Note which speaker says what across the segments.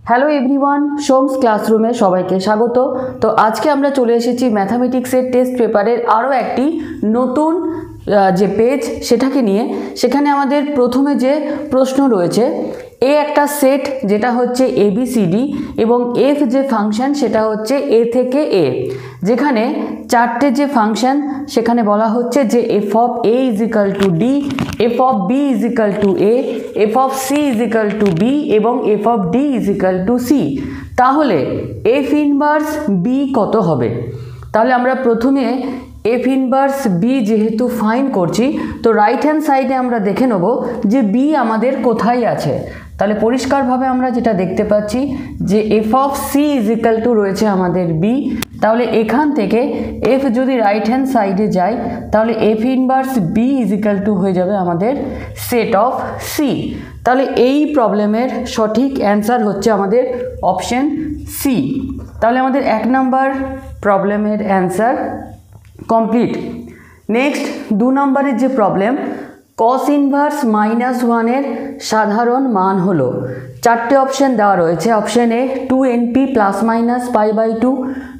Speaker 1: Hello everyone, সোমস ক্লাসরুমে সবাইকে স্বাগত। তো আজকে আমরা চলে এসেছি ম্যাথামেটিক্সের টেস্ট পেপারের আরও একটি নতুন যে পেজ সেটাকে নিয়ে। সেখানে আমাদের প্রথমে যে প্রশ্ন রয়েছে, এ একটা সেট যেটা হচ্ছে ABCD এবং এফ যে ফাংশন সেটা হচ্ছে এ থেকে এ, যেখানে চারটে যে ফাংশন সেখানে বলা হচ্ছে যে F of A is equal to D, F of B is equal to A, F of C is equal to B এবং F of D is equal to C. তাহলে এফ ইনভার্স বি কত হবে? তাহলে আমরা প্রথমে F inverse B যেহেতু find করছি, তো রাইট হ্যান্ড সাইডে আমরা দেখে নেব যে বি আমাদের কোথায় আছে। তাহলে পরিষ্কারভাবে আমরা যেটা দেখতে পাচ্ছি যে F of C is equal to রয়েছে আমাদের বি। তাহলে এখান থেকে এফ যদি রাইট হ্যান্ড সাইডে যায় তাহলে F inverse b is equal to হয়ে যাবে আমাদের সেট অফ সি। তাহলে এই প্রবলেমের সঠিক অ্যান্সার হচ্ছে আমাদের অপশন সি। তাহলে আমাদের 1 নম্বর প্রবলেমের অ্যান্সার কমপ্লিট। নেক্সট 2 নম্বরের যে প্রবলেম, কস ইনভার্স -1 এর সাধারণ মান হলো। চারটে অপশন দেওয়া রয়েছে। Option A 2np ± π/2,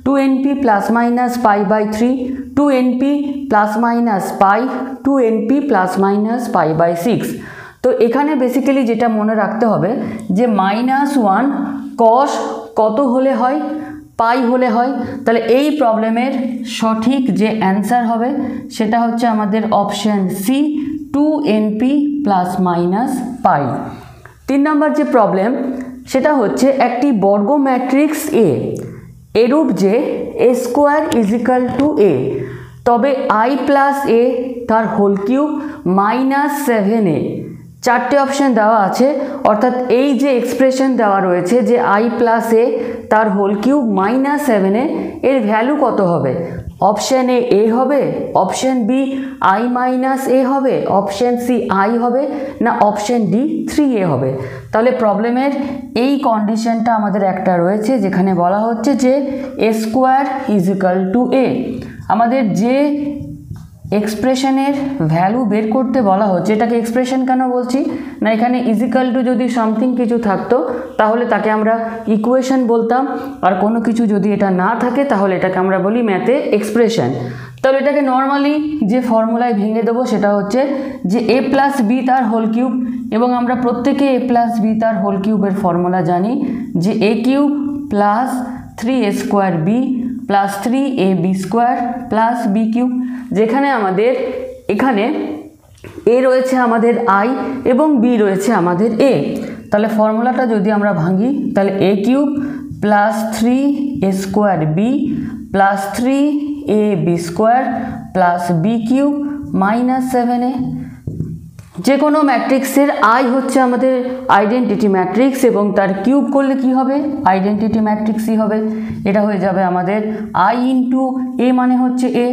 Speaker 1: 2np ± π/3, 2np ± π, 2np ± π/6। তো এখানে বেসিক্যালি যেটা মনে রাখতে হবে যে -1 কস কত হলে হয়? পাই হলে হয়। তাহলে এই প্রবলেমের সঠিক যে অ্যান্সার হবে সেটা হচ্ছে আমাদের অপশন সি, 2np ± π। 3 নম্বর যে প্রবলেম সেটা হচ্ছে একটি বর্গ ম্যাট্রিক্স এ এরূপ যে a square is equal two a, তবে i প্লাস এ তার হোল কিউব -7a। চারটে অপশন দেওয়া আছে, অর্থাৎ এই যে এক্সপ্রেশন দেওয়া রয়েছে যে i প্লাস এ তার হোল কিউব -7a, এর ভ্যালু কত হবে? অপশন এ এ হবে, অপশন বি i মাইনাস এ হবে, অপশন সি i হবে, না অপশন ডি 3a হবে। তাহলে প্রবলেমের এই কন্ডিশনটা আমাদের একটা রয়েছে যেখানে বলা হচ্ছে যে এ স্কোয়ার ইজ ইকাল টু এ। আমাদের যে এক্সপ্রেশনের ভ্যালু বের করতে বলা হচ্ছে, এটাকে এক্সপ্রেশন কেন বলছি না, এখানে ইজিক্যাল টু যদি সামথিং কিছু থাকতো তাহলে তাকে আমরা ইকুয়েশন বলতাম, আর কোনো কিছু যদি এটা না থাকে তাহলে এটাকে আমরা বলি ম্যাথে এক্সপ্রেশন। তাহলে এটাকে নর্মালি যে ফর্মুলায় ভেঙে দেবো সেটা হচ্ছে যে এ প্লাস বি তার হোল কিউব, এবং আমরা প্রত্যেকে এ প্লাস বি তার হোল কিউবের ফর্মুলা জানি যে a cube plus 3a square b plus 3ab square plus b cube, যেখানে আমাদের এখানে এ রয়েছে আমাদের আই এবং বি রয়েছে আমাদের এ। তাহলে ফর্মুলাটা যদি আমরা ভাঙি তাহলে a cube plus 3a square b plus 3ab square plus b cube -7a। যে কোনো ম্যাট্রিক্সের আই হচ্ছে আমাদের আইডেন্টিটি ম্যাট্রিক্স এবং তার কিউব করলে কি হবে? আইডেন্টিটি ম্যাট্রিক্সই হবে। এটা হয়ে যাবে আমাদের আই ইন্টু এ মানে হচ্ছে এ,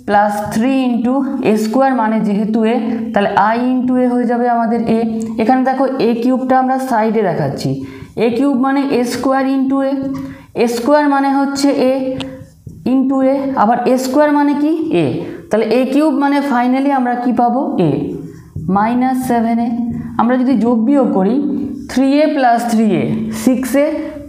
Speaker 1: প্লাস 3 ইন্টু এ স্কোয়ার মানে যেহেতু এ, তাহলে আই ইন্টু এ হয়ে যাবে আমাদের এ। এখানে দেখো এ কিউবটা আমরা সাইডে দেখাচ্ছি, এ কিউব মানে এ স্কোয়ার ইন্টু এ, এ স্কোয়ার মানে হচ্ছে এ ইন্টু এ, আবার এ স্কোয়ার মানে কি? এ। তাহলে এ কিউব মানে ফাইনালি আমরা কি পাবো? এ -7a। আমরা যদি যোগ বিয়োগ করি 3a plus 3a 6a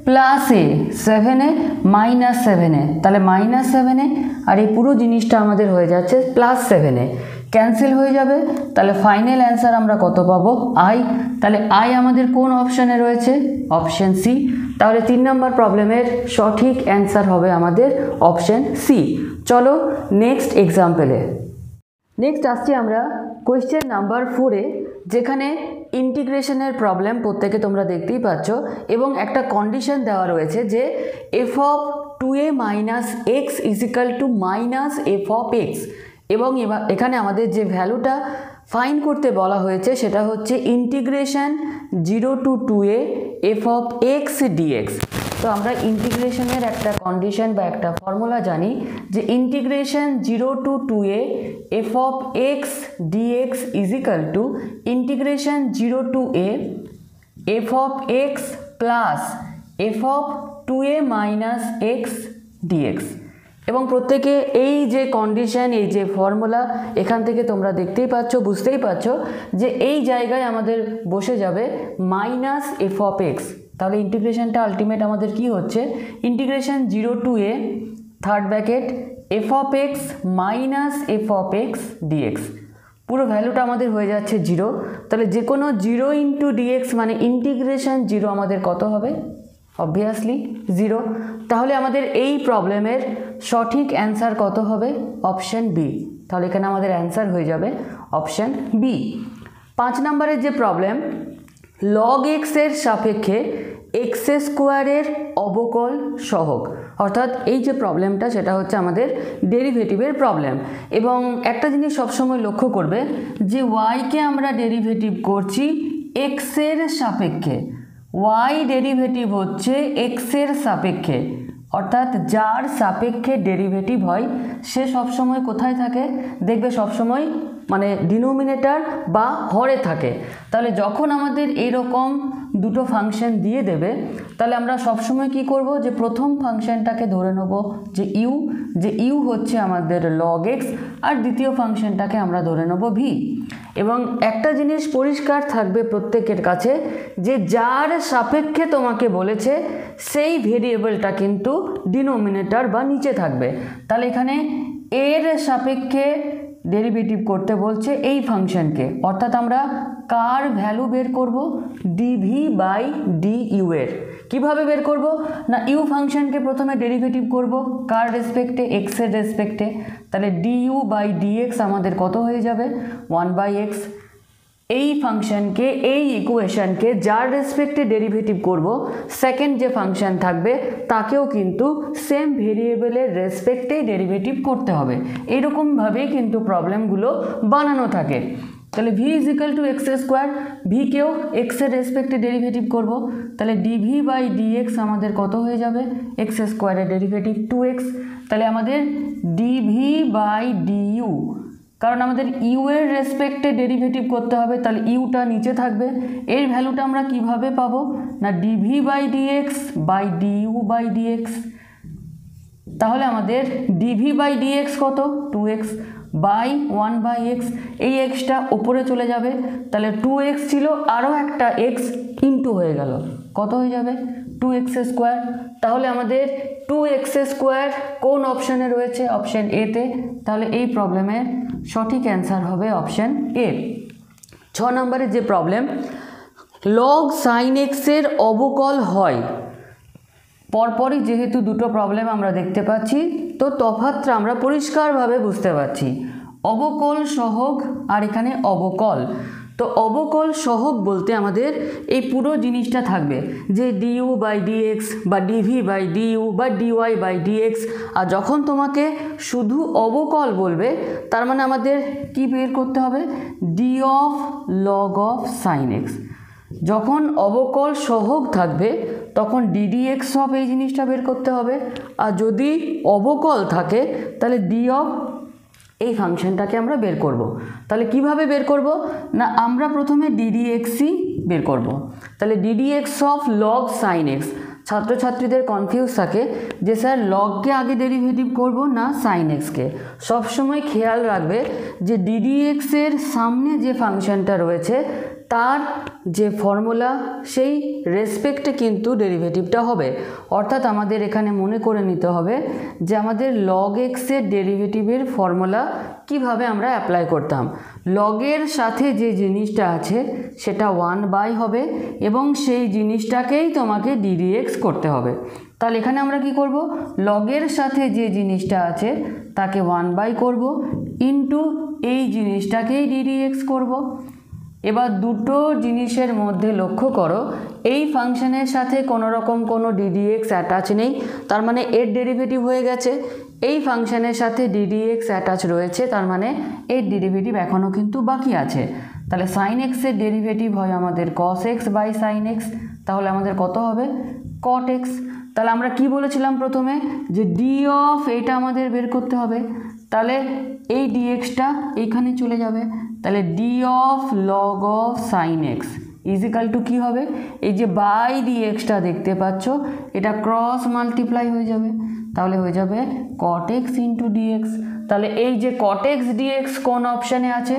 Speaker 1: plus এ 7a -7a, তাহলে -7a, আর এই পুরো জিনিসটা আমাদের হয়ে যাচ্ছে +7a, ক্যান্সেল হয়ে যাবে। তাহলে ফাইনাল অ্যান্সার আমরা কত পাবো? আই। তাহলে আই আমাদের কোন অপশানে রয়েছে? Option c. তাহলে 3 নম্বর প্রবলেমের সঠিক অ্যান্সার হবে আমাদের অপশান সি। চলো নেক্সট এক্সাম্পলে। নেক্সট আসছি আমরা কোয়েশ্চেন নাম্বার 4-এ, যেখানে ইন্টিগ্রেশনের প্রবলেম প্রত্যেকে তোমরা দেখতেই পাচ্ছ এবং একটা কন্ডিশন দেওয়া রয়েছে যে F of 2a minus x is equal two minus F of x, এবং এখানে আমাদের যে ভ্যালুটা ফাইন্ড করতে বলা হয়েছে সেটা হচ্ছে integration 0 to 2a f of x dx. তো আমরা ইন্টিগ্রেশনের একটা কন্ডিশন বা একটা ফর্মুলা জানি যে integration 0 to 2a f of x dx is equal to integration 0 to a f of x plus F of 2a minus x dx. এবং প্রত্যেকে এই যে কন্ডিশন, এই যে ফর্মুলা, এখান থেকে তোমরা দেখতেই পাচ্ছ, বুঝতেই পারছো যে এই জায়গায় আমাদের বসে যাবে মাইনাস এফ অফ এক্স। তাহলে ইন্টিগ্রেশনটা আলটিমেট আমাদের কি হচ্ছে, integration 0 to a third bracket f of x minus F of x dx. পুরো ভ্যালুটা আমাদের হয়ে যাচ্ছে 0। তাহলে যে কোনো 0 ইন্টু ডিএক্স মানে ইন্টিগ্রেশন 0 আমাদের কত হবে, অবভিয়াসলি 0। তাহলে আমাদের এই প্রবলেমের সঠিক অ্যান্সার কত হবে, অপশান বি। তাহলে এখানে আমাদের অ্যান্সার হয়ে যাবে অপশান বি। 5 নম্বরের যে প্রবলেম, লগ এক্সের সাপেক্ষে এক্স স্কোয়ারের অবকল সহগ, অর্থাৎ এই যে প্রবলেমটা সেটা হচ্ছে আমাদের ডেরিভেটিভের প্রবলেম। এবং একটা জিনিস সবসময় লক্ষ্য করবে যে ওয়াইকে আমরা ডেরিভেটিভ করছি এক্সের সাপেক্ষে, ওয়াই ডেরিভেটিভ হচ্ছে এক্সের সাপেক্ষে, অর্থাৎ যার সাপেক্ষে ডেরিভেটিভ হয় সে সবসময় কোথায় থাকে, দেখবে সবসময় মানে ডিনোমিনেটর বা হরে থাকে। তাহলে যখন আমাদের এরকম দুটো ফাংশন দিয়ে দেবে তাহলে আমরা সবসময় কি করব, যে প্রথম ফাংশনটাকে ধরে নেব যে ইউ হচ্ছে আমাদের লগ এক্স, আর দ্বিতীয় ফাংশনটাকে আমরা ধরে নেব ভি। এবং একটা জিনিস পরিষ্কার থাকবে প্রত্যেকের কাছে যে যার সাপেক্ষে তোমাকে বলেছে সেই ভেরিয়েবলটা কিন্তু ডিনোমিনেটর বা নিচে থাকবে। তাহলে এখানে এর সাপেক্ষে ডেরিভেটিভ করতে বলছে এই ফাংশনকে, অর্থাৎ আমরা কার ভ্যালু বের করব, ডিভি বাই ডি ইউ এর। কীভাবে বের করব না, ইউ ফাংশনকে প্রথমে ডেরিভেটিভ করব কার রেসপেক্টে, এক্সের রেসপেক্টে। তাহলে ডি ইউ বাই ডিএক্স আমাদের কত হয়ে যাবে, 1/x। এই ফাংশনকে, এই ইকুয়েশনকে যার রেসপেক্টে ডেরিভেটিভ করব, সেকেন্ড যে ফাংশন থাকবে তাকেও কিন্তু সেম ভেরিয়েবলের রেসপেক্টেই ডেরিভেটিভ করতে হবে। এইরকমভাবেই কিন্তু প্রবলেমগুলো বানানো থাকে। তাহলে V is equal to x square, ভিকেও এক্সের রেসপেক্টে ডেরিভেটিভ করব, তাহলে ডিভি বাই ডিএক্স আমাদের কত হয়ে যাবে, এক্স স্কোয়ারের ডেরিভেটিভ 2x। তাহলে আমাদের ডিভি বাই ডিইউ, কারণ আমাদের ইউ এর রেসপেক্টে ডেরিভেটিভ করতে হবে, তাহলে ইউটা নিচে থাকবে। এর ভ্যালুটা আমরা কিভাবে পাবো না, dv by dx by du by dx. তাহলে আমাদের ডিভি বাই ডিএক্স কত, 2x বাই 1/x। এই এক্সটা ওপরে চলে যাবে, তাহলে 2x ছিল, আরও একটা এক্স ইন্টু হয়ে গেল, কত হয়ে যাবে 2x স্কোয়ার। তাহলে আমাদের 2x স্কোয়ার কোন অপশানে রয়েছে, অপশান এতে। তাহলে এই প্রবলেমের সঠিক অ্যান্সার হবে অপশান এ। 6 নম্বরের যে প্রবলেম, লগ সাইন এক্সের অবকল হয়। পরপরই যেহেতু দুটো প্রবলেম আমরা দেখতে পাচ্ছি, তো তফাৎটা আমরা পরিষ্কারভাবে বুঝতে পারছি। অবকল সহগ আর এখানে অবকল। তো অবকল সহগ বলতে আমাদের এই পুরো জিনিসটা থাকবে যে ডিইউ বাই ডিএক্স বা ডিভি বাই ডিইউ বা ডিওয়াই বাই ডিএক্স। আর যখন তোমাকে শুধু অবকল বলবে তার মানে আমাদের কি বের করতে হবে, D of log of sine x. যখন অবকল সহগ থাকবে তখন ডিডিএক্স অফ এই জিনিসটা বের করতে হবে। আর যদি অবকল থাকে তাহলে ডি অফ এই ফাংশনটাকে আমরা বের করব। তাহলে কিভাবে বের করব না, আমরা প্রথমে ডিডিএক্সই বের করব। তাহলে ddx of log sine x. ছাত্রছাত্রীদের কনফিউজ থাকে যে স্যার লগকে আগে ডেরিভেটিভ করব না সাইন এক্সকে। সবসময় খেয়াল রাখবে যে ডিডিএক্সের সামনে যে ফাংশনটা রয়েছে তার যে ফর্মুলা সেই রেসপেক্টে কিন্তু ডেরিভেটিভটা হবে। অর্থাৎ আমাদের এখানে মনে করে নিতে হবে যে আমাদের লগ এক্সের ডেরিভেটিভের ফর্মুলা কিভাবে আমরা অ্যাপ্লাই করতাম। লগের সাথে যে জিনিসটা আছে সেটা 1/, হবে এবং সেই জিনিসটাকেই তোমাকে ডিডিএক্স করতে হবে। তাহলে এখানে আমরা কি করব, লগের সাথে যে জিনিসটা আছে তাকে 1/, করব ইন্টু এই জিনিসটাকেই ডিডিএক্স করব। এবার দুটো জিনিসের মধ্যে লক্ষ্য করো, এই ফাংশনের সাথে কোনো রকম কোনো ডিডিএক্স অ্যাটাচ নেই, তার মানে এর ডেরিভেটিভ হয়ে গেছে। এই ফাংশনের সাথে ডিডিএক্স অ্যাটাচ রয়েছে, তার মানে এর ডেরিভেটিভ এখনও কিন্তু বাকি আছে। তাহলে সাইন এক্সের ডেরিভেটিভ হয় আমাদের cos x by sine x, তাহলে আমাদের কত হবে কট এক্স। তাহলে আমরা কি বলেছিলাম প্রথমে যে ডি অফ এটা আমাদের বের করতে হবে, তাহলে এই ডিএক্সটা এইখানে চলে যাবে। তাহলে d of log of sine x is equal to কী হবে, এই যে বাই ডিএক্সটা দেখতে পাচ্ছ এটা ক্রস মাল্টিপ্লাই হয়ে যাবে। তাহলে হয়ে যাবে cot x ইন্টু ডিএক্স। তাহলে এই যে cot x dx কোন অপশানে আছে?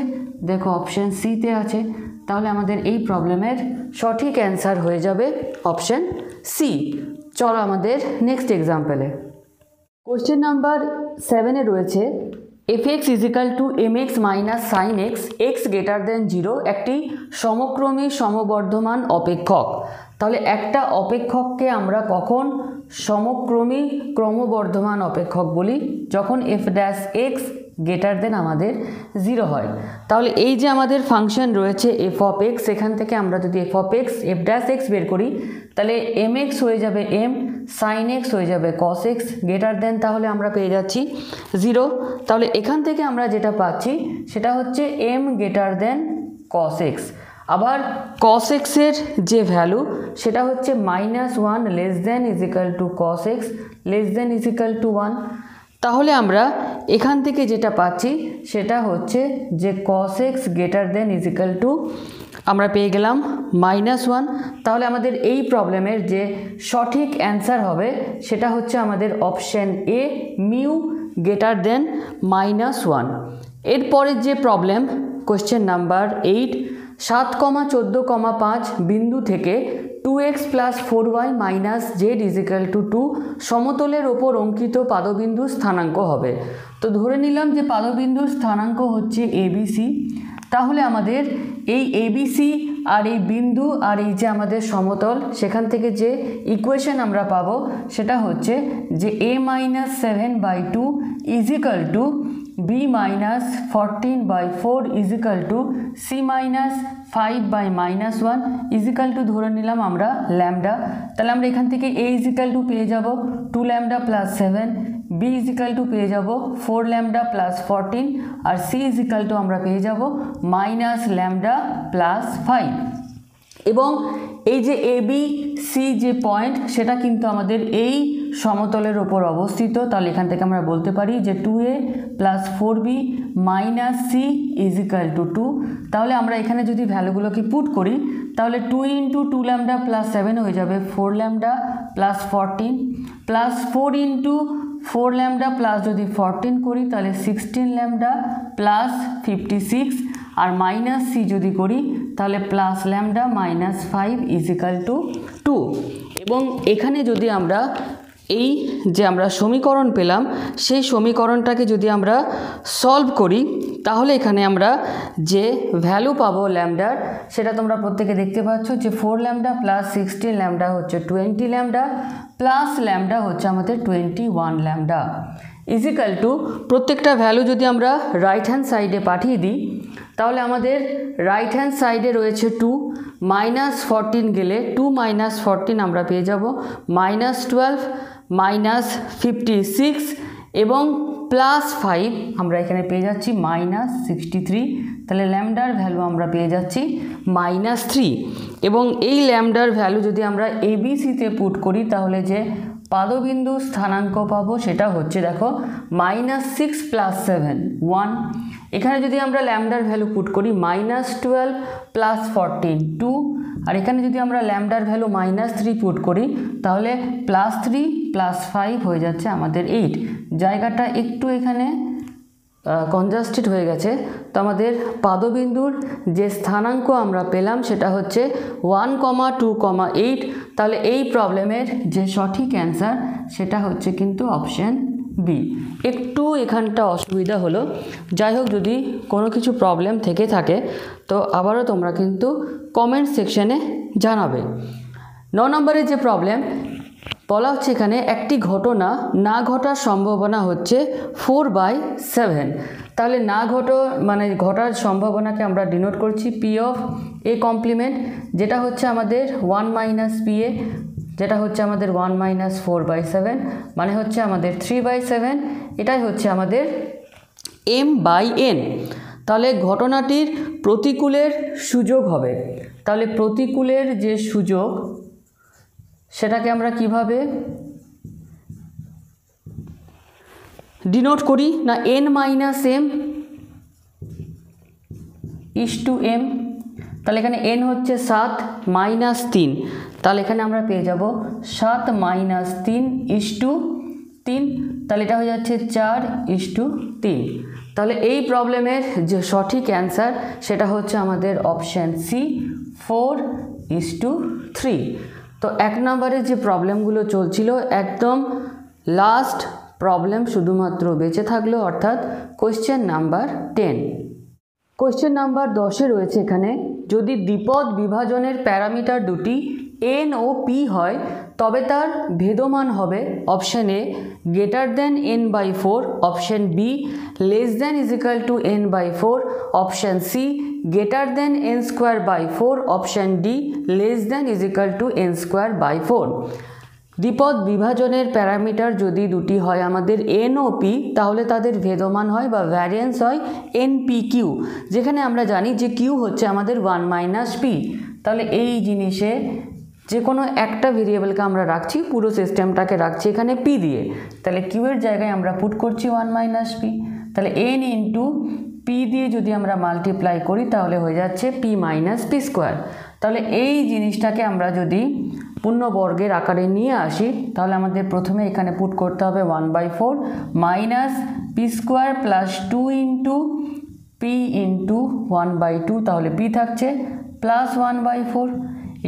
Speaker 1: দেখো অপশান সিতে আছে। তাহলে আমাদের এই প্রবলেমের সঠিক অ্যান্সার হয়ে যাবে অপশান সি। চলো আমাদের নেক্সট এক্সাম্পলে। কোশ্চেন নাম্বার 7-এ রয়েছে fx is equal to mx minus sine x x greater than 0 একটি সমক্রমী সমবর্ধমান অপেক্ষক। তাহলে একটা অপেক্ষককে আমরা কখন সমক্রমী ক্রমবর্ধমান অপেক্ষক বলি? যখন f ড্যাশ এক্স গ্রেটার দেন আমাদের 0 হয়। তাহলে এই যে আমাদের ফাংশন রয়েছে f অফ এক্স, সেখান থেকে আমরা যদি f of x f dash x বের করি তাহলে mx হয়ে যাবে m, সাইন এক্স হয়ে যাবে cos এক্স গ্রেটার দেন, তাহলে আমরা পেয়ে যাচ্ছি 0। তাহলে এখান থেকে আমরা যেটা পাচ্ছি সেটা হচ্ছে m greater than cos x. আবার cos এক্সের যে ভ্যালু সেটা হচ্ছে -1 less than is equal to cos x less than is equal to 1। তাহলে আমরা এখান থেকে যেটা পাচ্ছি সেটা হচ্ছে যে cos x greater than is equal to আমরা পেয়ে গেলাম -1। তাহলে আমাদের এই প্রবলেমের যে সঠিক অ্যান্সার হবে সেটা হচ্ছে আমাদের option A, mu greater than -1। এরপরের যে প্রবলেম কোশ্চেন নাম্বার 8, 7,14,5 বিন্দু থেকে 2x plus 4y minus z is equal to 2 সমতলের ওপর অঙ্কিত পাদবিন্দুর স্থানাঙ্ক হবে। তো ধরে নিলাম যে পাদবিন্দুর স্থানাঙ্ক হচ্ছে এবিসি। তাহলে আমাদের এই এবিসি আর এই বিন্দু আর এই যে আমাদের সমতল, সেখান থেকে যে ইকুয়েশন আমরা পাবো সেটা হচ্ছে যে a-7/2 is equal to b-14/4 is equal to c-5/-1 is equal to ধরে নিলাম আমরা ল্যামডা। তাহলে আমরা এখান থেকে a ইজিক্যাল টু পেয়ে যাব 2 lambda plus 7, b is equal to পেয়ে যাব 4 ল্যামডা প্লাস 14 আর c ইজিক্যাল টু আমরা পেয়ে যাব মাইনাস ল্যামডা প্লাস 5। এবং এই যে এ বি সি যে পয়েন্ট সেটা কিন্তু আমাদের এই সমতলের ওপর অবস্থিত। তাহলে এখান থেকে আমরা বলতে পারি যে 2a plus 4b minus c is equal to 2। তাহলে আমরা এখানে যদি ভ্যালুগুলোকে পুট করি তাহলে 2 ইন্টু 2 ল্যামডা প্লাস 7 হয়ে যাবে 4 lambda plus 14 plus 4 into 4 lambda plus যদি 14 করি তাহলে 16 ল্যামডা প্লাস 56 আর মাইনাস সি যদি করি তাহলে plus lambda minus 5 is equal to 2। এবং এখানে যদি আমরা এই যে আমরা সমীকরণ পেলাম সেই সমীকরণটাকে যদি আমরা সলভ করি তাহলে এখানে আমরা যে ভ্যালু পাবো ল্যামডার সেটা তোমরা প্রত্যেকে দেখতে পাচ্ছ যে 4 ল্যামডা প্লাস 16 ল্যামডা হচ্ছে 20 ল্যামডা প্লাস ল্যামডা হচ্ছে আমাদের 21 ল্যামডা ইজিক্যাল টু প্রত্যেকটা ভ্যালু যদি আমরা রাইট হ্যান্ড সাইডে পাঠিয়ে দিই তাহলে আমাদের রাইট হ্যান্ড সাইডে রয়েছে 2, -14 গেলে 2 - 14 আমরা পেয়ে যাব -12 -56 এবং +5 আমরা এখানে পেয়ে যাচ্ছি -63। তাহলে ল্যামডার ভ্যালু আমরা পেয়ে যাচ্ছি -3। এবং এই ল্যামডার ভ্যালু যদি আমরা এবিসিতে পুট করি তাহলে যে পাদবিন্দু স্থানাঙ্ক পাবো সেটা হচ্ছে দেখো -6 + 7 1। এখানে যদি আমরা ল্যামডার ভ্যালু পুট করি -12 + 14 2 আর এখানে যদি আমরা ল্যামডার ভ্যালু -3 পুট করি তাহলে +3 + 5 হয়ে যাচ্ছে আমাদের 8। জায়গাটা একটু এখানে কনজাস্টেড হয়ে গেছে। তো আমাদের পাদবিন্দুর যে স্থানাঙ্ক আমরা পেলাম সেটা হচ্ছে 1, 2, 8। তাহলে এই প্রবলেমের যে সঠিক অ্যান্সার সেটা হচ্ছে কিন্তু অপশান বি। একটু এখানটা অসুবিধা হলো, যাই হোক যদি কোনো কিছু প্রবলেম থেকে থাকে তো আবারও তোমরা কিন্তু কমেন্ট সেকশনে জানাবে। 9 নম্বরের যে প্রবলেম বলা হচ্ছে এখানে একটি ঘটনা না ঘটার সম্ভাবনা হচ্ছে 4/7। তাহলে না ঘটার সম্ভাবনাকে আমরা ডিনোট করছি পি অফ এ কমপ্লিমেন্ট, যেটা হচ্ছে আমাদের 1 - pa, যেটা হচ্ছে আমাদের 1 - 4/7 মানে হচ্ছে আমাদের 3/7। এটাই হচ্ছে আমাদের m/n। তাহলে ঘটনাটির প্রতিকূলের সুযোগ হবে। তাহলে প্রতিকূলের যে সুযোগ সেটাকে আমরা কিভাবে ডিনোট করি না n - m /m। তাহলে এখানে n হচ্ছে 7 - 3। তাহলে এখানে আমরা পেয়ে যাব 7 - 3 /3। 3, তাহলে এটা হয়ে যাচ্ছে 4:3। তাহলে এই প্রবলেমের যে সঠিক অ্যান্সার সেটা হচ্ছে আমাদের অপশান সি, 4:3। তো 1 নম্বরের যে প্রবলেমগুলো চলছিল একদম লাস্ট প্রবলেম শুধুমাত্র বেঁচে থাকলো, অর্থাৎ কোয়েশ্চেন নাম্বার 10। কোয়েশ্চেন নাম্বার 10-এ রয়েছে এখানে, যদি দ্বিপদ বিভাজনের প্যারামিটার দুটি n ও p হয় তবে তার ভেদমান হবে option a n/4, option b n/4, option c n²/4, option d n²/4। দ্বিপদ বিভাজনের প্যারামিটার যদি দুটি হয় আমাদের n ও p, তাহলে তাদের ভেদমান হয় বা ভ্যারিয়েন্স হয় npq, যেখানে আমরা জানি যে q হচ্ছে আমাদের 1 - p। তাহলে এই জিনিসে যে কোনো একটা ভেরিয়েবলকে আমরা রাখছি, পুরো সিস্টেমটাকে রাখছি এখানে p দিয়ে, তাহলে q এর জায়গায় আমরা পুট করছি 1 - p। তাহলে n ইন্টু p দিয়ে যদি আমরা মাল্টিপ্লাই করি তাহলে হয়ে যাচ্ছে p - p²। তাহলে এই জিনিসটাকে আমরা যদি পূর্ণবর্গের আকারে নিয়ে আসি তাহলে আমাদের প্রথমে এখানে পুট করতে হবে 1/4 minus p² plus 2 into p into 1/2, তাহলে p থাকছে প্লাস 1/4,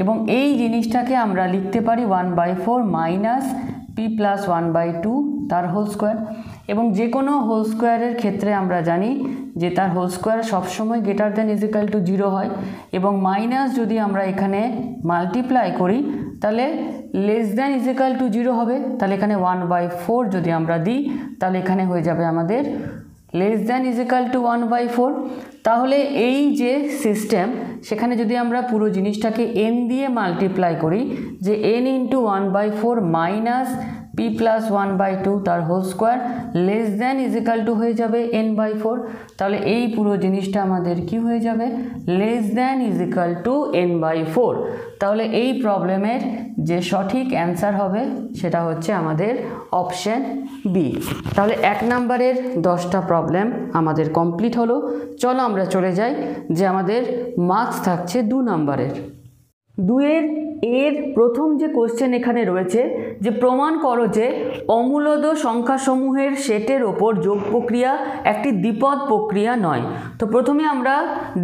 Speaker 1: এবং এই জিনিসটাকে আমরা লিখতে পারি 1/4 মাইনাস p প্লাস 1/2 তার হোল স্কোয়ার। এবং যে কোনো হোল স্কোয়ারের ক্ষেত্রে আমরা জানি যে তার হোল স্কোয়ার সবসময় >= 0 হয়, এবং মাইনাস যদি আমরা এখানে মাল্টিপ্লাই করি তাহলে <0 হবে। তাহলে এখানে 1/4 যদি আমরা দিই তাহলে এখানে হয়ে যাবে আমাদের <1/4। তাহলে এই যে সিস্টেম, সেখানে যদি আমরা পুরো জিনিসটাকে n দিয়ে মাল্টিপ্লাই করি, যে n into 1/4 minus p plus 1/2 তার হোল স্কোয়ার <= হয়ে যাবে n/4। তাহলে এই পুরো জিনিসটা আমাদের কি হয়ে যাবে, <= n/4। তাহলে এই প্রবলেমের যে সঠিক অ্যান্সার হবে সেটা হচ্ছে আমাদের অপশান বি। তাহলে 1 নম্বরের 10টা প্রবলেম আমাদের কমপ্লিট হলো। চলো আমরা চলে যাই যে আমাদের মার্কস থাকছে 2 নম্বরের। 2-এর প্রথম যে কোশ্চেন এখানে রয়েছে যে প্রমাণ করো যে অমূলদ সংখ্যাসমূহের সেটের ওপর যোগ প্রক্রিয়া একটি দ্বিপদ প্রক্রিয়া নয়। তো প্রথমে আমরা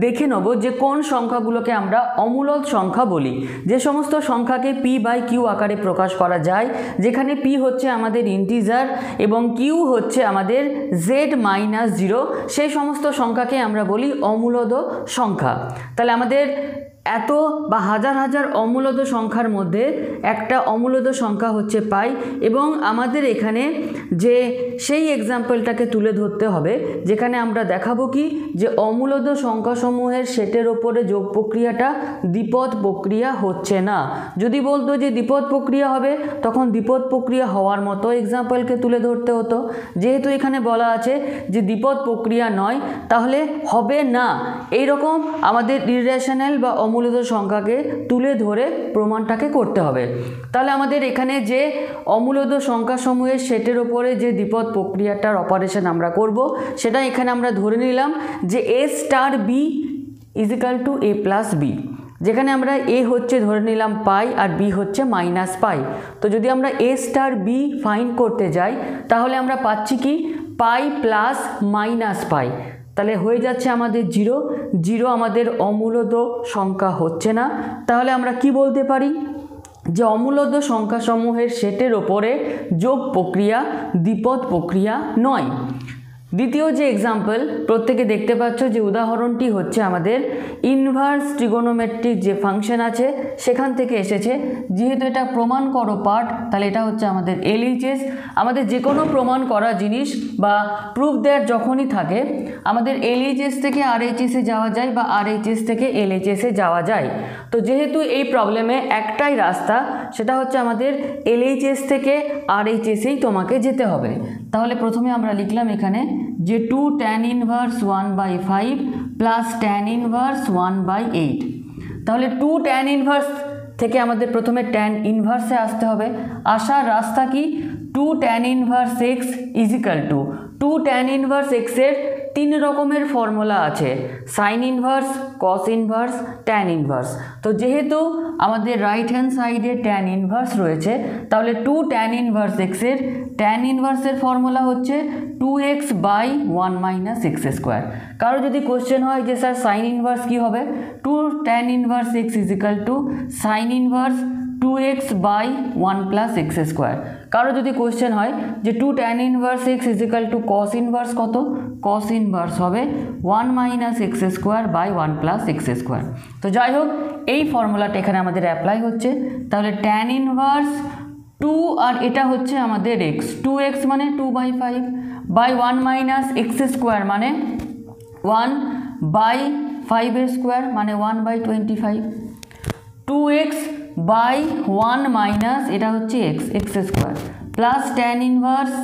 Speaker 1: দেখে নেব যে কোন সংখ্যাগুলোকে আমরা অমূলদ সংখ্যা বলি। যে সমস্ত সংখ্যাকে p/q আকারে প্রকাশ করা যায়, যেখানে p হচ্ছে আমাদের ইন্টিজার এবং q হচ্ছে আমাদের z-0, সেই সমস্ত সংখ্যাকে আমরা বলি অমূলদ সংখ্যা। তাহলে আমাদের এত বা হাজার হাজার অমূলদ সংখ্যার মধ্যে একটা অমূলদ সংখ্যা হচ্ছে পাই, এবং আমাদের এখানে যে সেই এক্সাম্পলটাকে তুলে ধরতে হবে যেখানে আমরা দেখাবো কি যে অমূলদ সংখ্যাসমূহের সেটের ওপরে যোগ প্রক্রিয়াটা দ্বিপদ প্রক্রিয়া হচ্ছে না। যদি বলতো যে দ্বিপদ প্রক্রিয়া হবে তখন দ্বিপদ প্রক্রিয়া হওয়ার মতো এক্সাম্পলকে তুলে ধরতে হতো। যেহেতু এখানে বলা আছে যে দ্বিপদ প্রক্রিয়া নয়, তাহলে হবে না এইরকম আমাদের ইররেশনাল বা অমূলদ সংখ্যাকে তুলে ধরে প্রমাণটাকে করতে হবে। তাহলে আমাদের এখানে যে অমূলদ সংখ্যাসমূহের সেটের ওপরে যে দ্বিপদ প্রক্রিয়াটার অপারেশন আমরা করব, সেটা এখানে আমরা ধরে নিলাম যে a*b = a+b, যেখানে আমরা a হচ্ছে ধরে নিলাম পাই আর b হচ্ছে -π। তো যদি আমরা a*b ফাইন্ড করতে যাই তাহলে আমরা পাচ্ছি কি পাই প্লাস -π, তাহলে হয়ে যাচ্ছে আমাদের 0 আমাদের অমূলদ সংখ্যা হচ্ছে না। তাহলে আমরা কি বলতে পারি যে অমূলদ সংখ্যাসমূহের সেটের ওপরে যোগ প্রক্রিয়া দ্বিপদ প্রক্রিয়া নয়। দ্বিতীয় যে এক্সাম্পল প্রত্যেকে দেখতে পাচ্ছ যে উদাহরণটি হচ্ছে আমাদের ইনভার্স ট্রিগোনোমেট্রিক যে ফাংশন আছে সেখান থেকে এসেছে। যেহেতু এটা প্রমাণ করো পার্ট, তাহলে এটা হচ্ছে আমাদের LHS। আমাদের যে কোনো প্রমাণ করা জিনিস বা প্রুফ দ্যাট যখনই থাকে আমাদের LHS থেকে RHS-এ যাওয়া যায় বা RHS থেকে LHS-এ যাওয়া যায়। তো যেহেতু এই প্রবলেমে একটাই রাস্তা, সেটা হচ্ছে আমাদের LHS থেকে RHS-এই তোমাকে যেতে হবে। তাহলে প্রথমে আমরা লিখলাম এখানে যে 2 tan inverse 1/5 plus tan inverse 1/8। তাহলে 2 tan inverse থেকে আমাদের প্রথমে tan inverse এ আসতে হবে। আসার রাস্তা কি 2 tan inverse x = 2 tan inverse x এর তিন রকমের ফর্মুলা আছে, sign inverse, cos inverse, tan inverse. তো যেহেতু আমাদের রাইট হ্যান্ড সাইডে ট্যান ইনভার্স রয়েছে, তাহলে 2 ট্যান ইনভার্স এক্সের ট্যান ইনভার্সের ফর্মুলা হচ্ছে 2x by 1 minus x square. কারো যদি কোশ্চেন হয় যে স্যার সাইন ইনভার্স কী হবে, 2 tan inverse x is equal to sine inverse 2x by 1 plus x square. কারো যদি কোশ্চেন হয় যে 2 tan inverse x is equal to cos inverse কত, কস ইনভার্স হবে 1 minus x square by 1 plus x square. তো যাই হোক, এই ফর্মুলাটা এখানে আমাদের অ্যাপ্লাই হচ্ছে। তাহলে ট্যান ইনভার্স 2 আর এটা হচ্ছে আমাদের x, 2x মানে 2/5 বাই 1 মাইনাস এক্স স্কোয়ার মানে 1 বাই 5 এর স্কোয়ার মানে 1/25, 2x বাই 1 মাইনাস এটা হচ্ছে x square plus tan inverse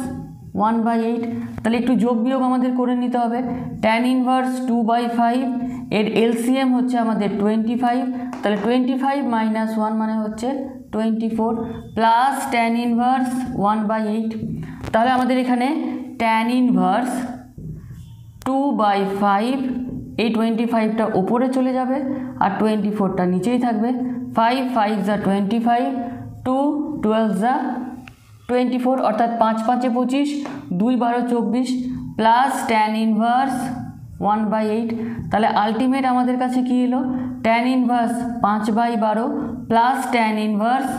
Speaker 1: 1/8। তাহলে একটু যোগ বিয়োগ আমাদের করে নিতে হবে। ট্যান ইনভার্স 2/5 এর এলসিএম হচ্ছে আমাদের 25, তাহলে 25 মাইনাস 1 মানে হচ্ছে 24 প্লাস ট্যান ইনভার্স 1/8। তাহলে আমাদের এখানে ট্যান ইনভার্স 2/5, এই 25টা ওপরে চলে যাবে আর 24টা নিচেই থাকবে। 5 5 যা 25, 2 12 যা 24, অর্থাৎ 5 5 25, 2 12 24 প্লাস ট্যান ইনভার্স 1/8। তাহলে আলটিমেট আমাদের কাছে কী এলো, tan inverse 5/12 plus tan inverse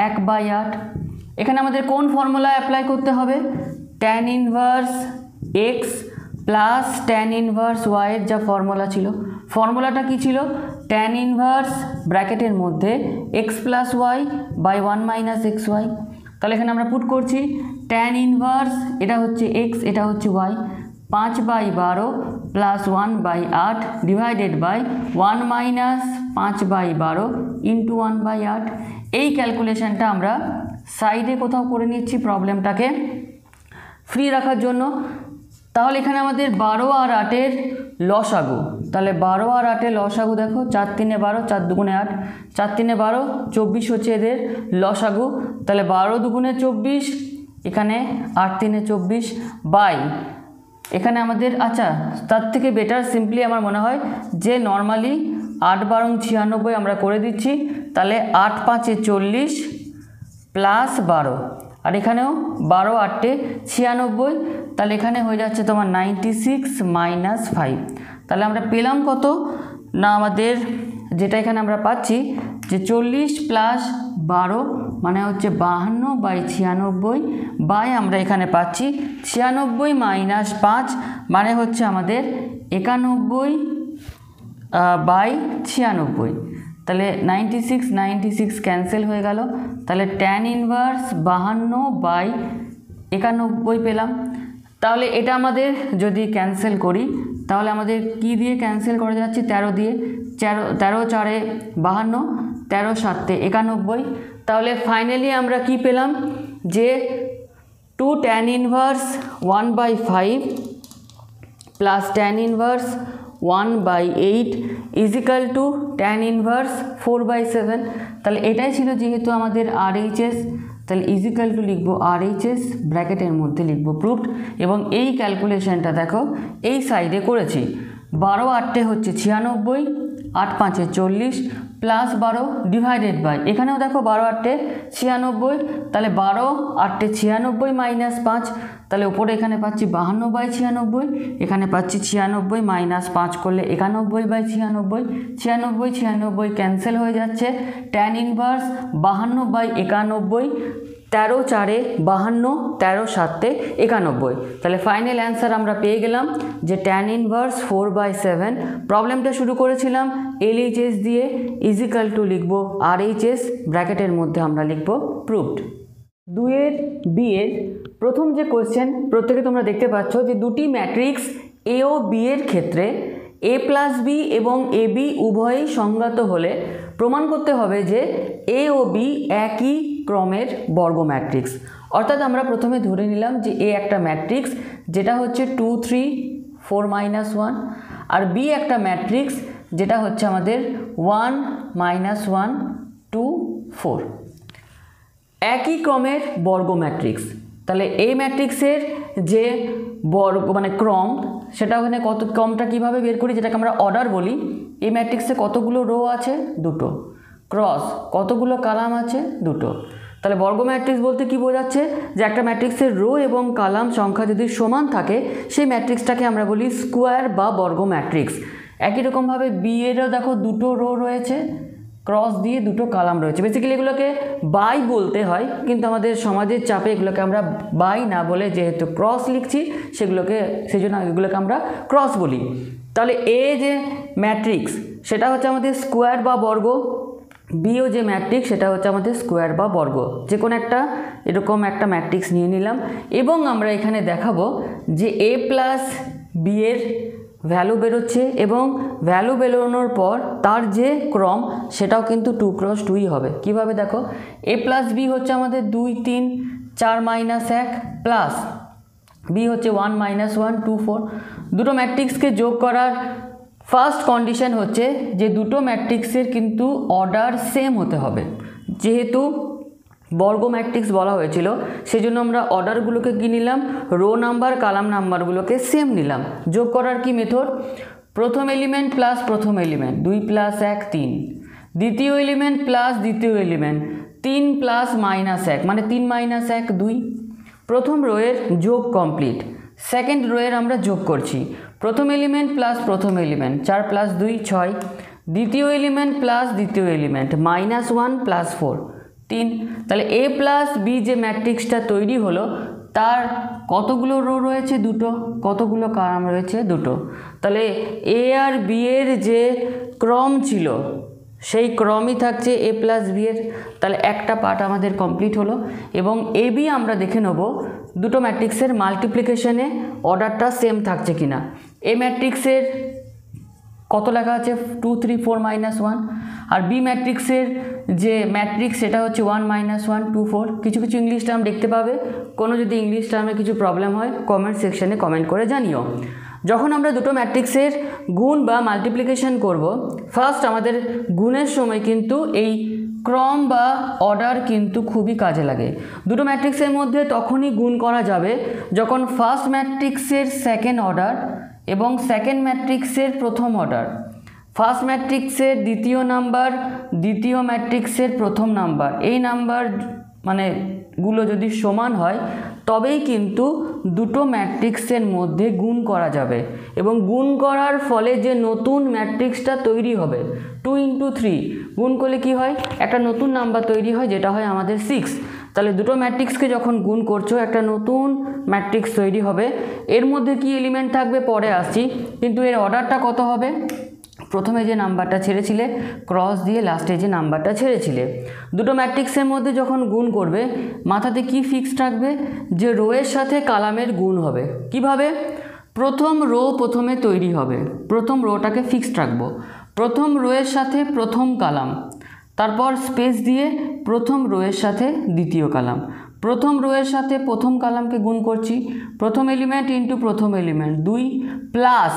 Speaker 1: 1/8। এখানে আমাদের কোন ফর্মুলা অ্যাপ্লাই করতে হবে, tan inverse x plus tan inverse ওয়াইয়ের যা ফর্মুলা ছিল, ফর্মুলাটা কী ছিল, ট্যান ইনভার্স ব্র্যাকেটের মধ্যে x plus y by 1 minus x y. তাহলে এখানে আমরা পুট করছি ট্যান ইনভার্স, এটা হচ্ছে এক্স, এটা হচ্ছে y, 5/12 plus 1/8 divided by 1 minus 5/12 into 1/8। এই ক্যালকুলেশনটা আমরা সাইডে কোথাও করে নিচ্ছি প্রবলেমটাকে ফ্রি রাখার জন্য। তাহলে এখানে আমাদের 12 আর 8-এর লসাগু, তাহলে 12 আর 8-এর লসাগু দেখো, 4 3 12, 4 2 8, 4 3 12, 24 হচ্ছে এদের লসাগু। তাহলে 12 2 24, এখানে 8 3 24 বাই, এখানে আমাদের আচ্ছা তার থেকে বেটার সিম্পলি আমার মনে হয় যে নর্মালি 8 12 96 আমরা করে দিচ্ছি। তাহলে 8 5 40 প্লাস 12, আর এখানেও 12 8 96, তাহলে এখানে হয়ে যাচ্ছে তোমার 96 মাইনাস 5। তাহলে আমরা পেলাম কত না, আমাদের যেটা এখানে আমরা পাচ্ছি যে 40 প্লাস 12 মানে হচ্ছে 52/96 বাই আমরা এখানে পাচ্ছি 96 মাইনাস 5 মানে হচ্ছে আমাদের 91/96। তাহলে 96 ক্যান্সেল হয়ে গেল। তাহলে ট্যান ইনভার্স 52/91 পেলাম। তাহলে এটা আমাদের যদি ক্যান্সেল করি তাহলে আমাদের কি দিয়ে ক্যান্সেল করা যাচ্ছে, 13 দিয়ে, 13 4 52, 13 7 91। তাহলে ফাইনালি আমরা কি পেলাম যে 2 tan inverse 1/5 plus tan inverse 1/8 is equal two tan inverse 4/7। তাহলে এটাই ছিল যেহেতু আমাদের RHS, তাহলে ইজ ইকাল টু লিখবো RHS, ব্র্যাকেটের মধ্যে লিখবো প্রুফড। এবং এই ক্যালকুলেশনটা দেখো এই সাইডে করেছি, 12 8 হচ্ছে 96, 8 5 40 প্লাস 12 ডিভাইডেড বাই, এখানেও দেখো 12 8 96, তাহলে 12 8 96 মাইনাস 5, তাহলে উপরে এখানে পাচ্ছি 52/96, এখানে পাচ্ছি 96 মাইনাস 5 করলে 91/96, 96 ক্যান্সেল হয়ে যাচ্ছে। Tan inverse 52/91, 13 4 52, 13 7 91। তাহলে ফাইনাল অ্যান্সার আমরা পেয়ে গেলাম যে ট্যান ইনভার্স 4/7। প্রবলেমটা শুরু করেছিলাম LHS দিয়ে, ইজ ইকাল টু লিখবো RHS, ব্র্যাকেটের মধ্যে আমরা লিখবো প্রুভড। 2-এর B-এর প্রথম যে কোয়েশ্চেন, প্রত্যেকে তোমরা দেখতে পাচ্ছ যে দুটি ম্যাট্রিক্স A ও B এর ক্ষেত্রে A প্লাস B এবং AB উভয়ই সংজ্ঞাত হলে প্রমাণ করতে হবে যে A ও B একই ক্রমের বর্গ ম্যাট্রিক্স। অর্থাৎ আমরা প্রথমে ধরে নিলাম যে A একটা ম্যাট্রিক্স যেটা হচ্ছে 2 3 4 -1, আর B একটা ম্যাট্রিক্স যেটা হচ্ছে আমাদের 1 -1 2 4, একই ক্রমের বর্গ ম্যাট্রিক্স। তাহলে এই ম্যাট্রিক্সের যে বর্গ মানে ক্রম সেটা ওখানে কত ক্রমটা কীভাবে বের করি, যেটাকে আমরা অর্ডার বলি। এই ম্যাট্রিক্সে কতগুলো রো আছে, দুটো। ক্রস কতগুলো কলাম আছে, দুটো। তাহলে বর্গ ম্যাট্রিক্স বলতে কি বোঝাচ্ছে, যে একটা ম্যাট্রিক্সের রো এবং কলাম সংখ্যা যদি সমান থাকে সেই ম্যাট্রিক্সটাকে আমরা বলি স্কোয়ার বা বর্গ ম্যাট্রিক্স। একই রকমভাবে বি এরও দেখো দুটো রো রয়েছে, ক্রস দিয়ে দুটো কলাম রয়েছে। বেসিক্যালি এগুলোকে বাই বলতে হয়, কিন্তু আমাদের সমাজের চাপে এগুলোকে আমরা বাই না বলে যেহেতু ক্রস লিখছি সেই জন্য এগুলোকে আমরা ক্রস বলি। তাহলে এ যে ম্যাট্রিক্স সেটা হচ্ছে আমাদের স্কোয়ার বা বর্গ, বিও যে ম্যাট্রিক্স সেটা হচ্ছে আমাদের স্কোয়ার বা বর্গ। যে কোনো একটা এরকম একটা ম্যাট্রিক্স নিয়ে নিলাম এবং আমরা এখানে দেখাবো যে এ প্লাস বি এর ভ্যালু বেরোচ্ছে এবং ভ্যালু বেরোনোর পর তার যে ক্রম সেটাও কিন্তু 2 × 2ই হবে। কিভাবে দেখো, এ প্লাস বি হচ্ছে আমাদের 2 3 4 -1 প্লাস বি হচ্ছে 1 -1 2 4। দুটো ম্যাট্রিক্সকে যোগ করার ফার্স্ট কন্ডিশন হচ্ছে যে দুটো ম্যাট্রিক্সের কিন্তু অর্ডার সেম হতে হবে। যেহেতু বর্গ ম্যাট্রিক্স বলা হয়েছিল সেজন্য আমরা অর্ডারগুলোকে কী নিলাম, রো নাম্বার কলাম নাম্বারগুলোকে সেম নিলাম। যোগ করার কি মেথড, প্রথম এলিমেন্ট প্লাস প্রথম এলিমেন্ট 2 + 1 3, দ্বিতীয় এলিমেন্ট প্লাস দ্বিতীয় এলিমেন্ট 3 + -1 মানে 3 - 1 2। প্রথম রোয়ের যোগ কমপ্লিট, সেকেন্ড রোয়ের আমরা যোগ করছি। প্রথম এলিমেন্ট প্লাস প্রথম এলিমেন্ট 4 + 2 6, দ্বিতীয় এলিমেন্ট প্লাস দ্বিতীয় এলিমেন্ট -1 + 4 3। তাহলে এ প্লাস বি যে ম্যাট্রিক্সটা তৈরি হলো তার কতগুলো রো রয়েছে, দুটো। কতগুলো কলাম রয়েছে, দুটো। তাহলে এ আর বি এর যে ক্রম ছিল সেই ক্রমই থাকছে এ প্লাস বি এর। তাহলে একটা পার্ট আমাদের কমপ্লিট হলো এবং এ বি আমরা দেখে নেব দুটো ম্যাট্রিক্সের মাল্টিপ্লিকেশনে অর্ডারটা সেম থাকছে কিনা। এ ম্যাট্রিক্সের কত লেখা আছে 2 3 4 -1, আর বি ম্যাট্রিক্সের যে ম্যাট্রিক্স সেটা হচ্ছে 1 -1 2 4। কিছু কিছু ইংলিশ টার্ম দেখতে পাবে, কোনো যদি ইংলিশ টার্মে কিছু প্রবলেম হয় কমেন্ট সেকশনে কমেন্ট করে জানিও। যখন আমরা দুটো ম্যাট্রিক্সের গুণ বা মাল্টিপ্লিকেশন করব, ফার্স্ট আমাদের গুণের সময় কিন্তু এই ক্রম বা অর্ডার কিন্তু খুবই কাজে লাগে। দুটো ম্যাট্রিক্সের মধ্যে তখনই গুণ করা যাবে যখন ফার্স্ট ম্যাট্রিক্সের সেকেন্ড অর্ডার এবং সেকেন্ড ম্যাট্রিক্সের প্রথম অর্ডার, ফার্স্ট ম্যাট্রিক্সের দ্বিতীয় নাম্বার, দ্বিতীয় ম্যাট্রিক্সের প্রথম নাম্বার, এই নাম্বার মানে গুলো যদি সমান হয় তবেই কিন্তু দুটো ম্যাট্রিক্সের মধ্যে গুণ করা যাবে। এবং গুণ করার ফলে যে নতুন ম্যাট্রিক্সটা তৈরি হবে 2 × 3 গুণ করলে কি হয়, একটা নতুন নাম্বার তৈরি হয় যেটা হয় আমাদের 6। তাহলে দুটো ম্যাট্রিক্সকে যখন গুণ করছো একটা নতুন ম্যাট্রিক্স তৈরি হবে। এর মধ্যে কি এলিমেন্ট থাকবে পরে আসছি, কিন্তু এর অর্ডারটা কত হবে, প্রথমে যে নাম্বারটা ছেড়েছিলে ক্রস দিয়ে লাস্টে যে নাম্বারটা ছেড়েছিলে। দুটো ম্যাট্রিক্সের মধ্যে যখন গুণ করবে মাথাতে কি ফিক্সড রাখবে, যে রোয়ের সাথে কলামের গুণ হবে। কিভাবে, প্রথম রো প্রথমে তৈরি হবে, প্রথম রোটাকে ফিক্সড রাখবো, প্রথম রোয়ের সাথে প্রথম কলাম, তারপর স্পেস দিয়ে প্রথম রোয়ের সাথে দ্বিতীয় কলাম, প্রথম রোয়ের সাথে প্রথম কলামকে গুণ করছি, প্রথম এলিমেন্ট ইন্টু প্রথম এলিমেন্ট 2 প্লাস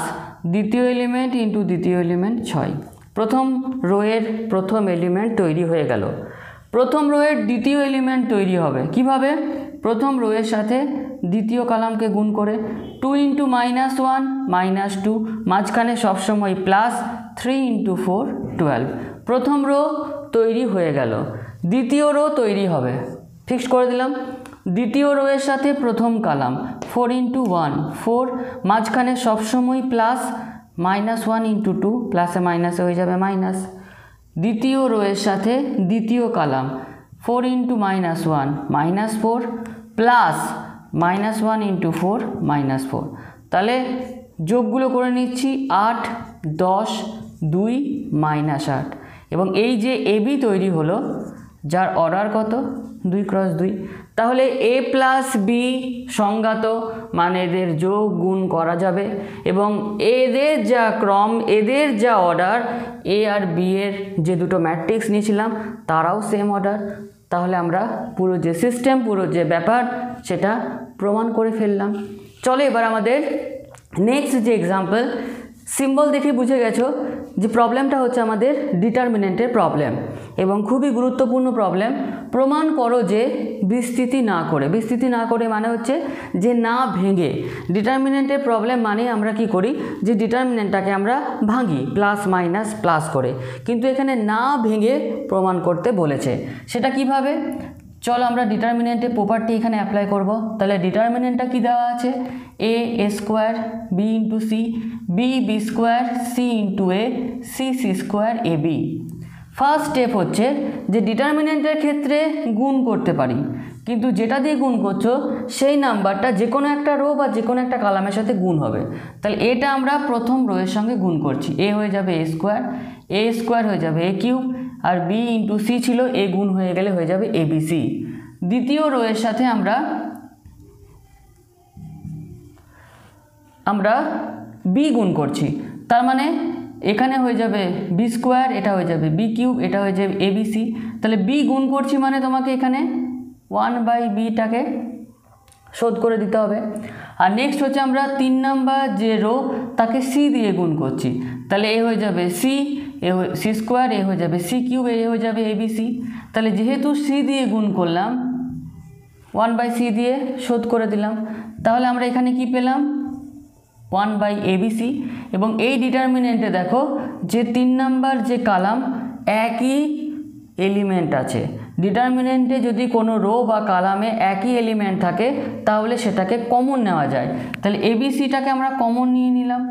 Speaker 1: দ্বিতীয় এলিমেন্ট ইন্টু দ্বিতীয় এলিমেন্ট 6। প্রথম রোয়ের প্রথম এলিমেন্ট তৈরি হয়ে গেল। প্রথম রোয়ের দ্বিতীয় এলিমেন্ট তৈরি হবে কিভাবে, প্রথম রোয়ের সাথে দ্বিতীয় কলামকে গুণ করে 2 × -1 -2, মাঝখানে সবসময় প্লাস 3 × 4 12। প্রথম রো তৈরি হয়ে গেল, দ্বিতীয় রো তৈরি হবে, ফিক্সড করে দিলাম। দ্বিতীয় রোয়ের সাথে প্রথম কলাম 4 × 1 4, মাঝখানে সবসময় প্লাস -1 × 2 প্লাসে মাইনাসে হয়ে যাবে মাইনাস। দ্বিতীয় রোয়ের সাথে দ্বিতীয় কলাম 4 × -1 -4 প্লাস -1 × 4 -4। তাহলে যোগগুলো করে নিচ্ছি 8 10 2 -8 এবং এই যে এবি তৈরি হলো যার অর্ডার কত 2 × 2। তাহলে এ প্লাস বি সংজ্ঞাত মানে এদের যোগ গুণ করা যাবে এবং এদের যা ক্রম এদের যা অর্ডার এ আর বি এর যে দুটো ম্যাট্রিক্স নিয়েছিলাম তারাও সেম অর্ডার। তাহলে আমরা পুরো যে সিস্টেম পুরো যে ব্যাপার সেটা প্রমাণ করে ফেললাম। চলো এবার আমাদের নেক্সট যে এক্সাম্পল, সিম্বল দেখে বুঝে গেছো যে প্রবলেমটা হচ্ছে আমাদের ডিটারমিনেন্টের প্রবলেম। এবং খুবই গুরুত্বপূর্ণ প্রবলেম, প্রমাণ করো যে বিস্তৃতি না করে মানে হচ্ছে যে না ভেঙে। ডিটারমিনেন্টের প্রবলেম মানে আমরা কি করি, যে ডিটারমিনেন্টটাকে আমরা ভাঙি প্লাস মাইনাস প্লাস করে, কিন্তু এখানে না ভেঙে প্রমাণ করতে বলেছে। সেটা কিভাবে, চলো আমরা ডিটারমিনেন্টের প্রপার্টি এখানে অ্যাপ্লাই করব। তাহলে ডিটারমিনেন্টটা কি দেওয়া আছে, A square B into C, B square C into A, C square A B. First step হচ্ছে যে ডিটারমিনেন্টের ক্ষেত্রে গুণ করতে পারি, কিন্তু যেটা দিয়ে গুণ করছো সেই নাম্বারটা যে কোনো একটা রো বা যে কোনো একটা কলামের সাথে গুণ হবে। তাহলে এটা আমরা প্রথম রো এর সঙ্গে গুণ করছি, এ হয়ে যাবে এ স্কোয়ার হয়ে যাবে এ কিউব, আর বি ইন্টু সি ছিল, এ গুণ হয়ে গেলে হয়ে যাবে এ বি সি। দ্বিতীয় রো এর সাথে আমরা বি গুণ করছি, তার মানে এখানে হয়ে যাবে বি স্কোয়ার, এটা হয়ে যাবে বি কিউব, এটা হয়ে যাবে এ বি সি। তাহলে বি গুণ করছি মানে তোমাকে এখানে 1/bটাকে শোধ করে দিতে হবে। আর নেক্সট হচ্ছে আমরা 3 নাম্বার যে রো তাকে সি দিয়ে গুণ করছি, তাহলে এ হয়ে যাবে সি স্কোয়ার, এ হয়ে যাবে সি কিউব, এ হয়ে যাবে এ বি সি। তাহলে যেহেতু সি দিয়ে গুণ করলাম 1/c দিয়ে শোধ করে দিলাম, তাহলে আমরা এখানে কি পেলাম 1/abc। এবং এই ডিটারমিনেন্টে দেখো যে 3 নাম্বার যে কলাম একই এলিমেন্ট আছে, ডিটারমিনেন্টে যদি কোনো রো বা কলামে একই এলিমেন্ট থাকে তাহলে সেটাকে কমন নেওয়া যায়। তাহলে এবিসিটাকে আমরা কমন নিয়ে নিলাম,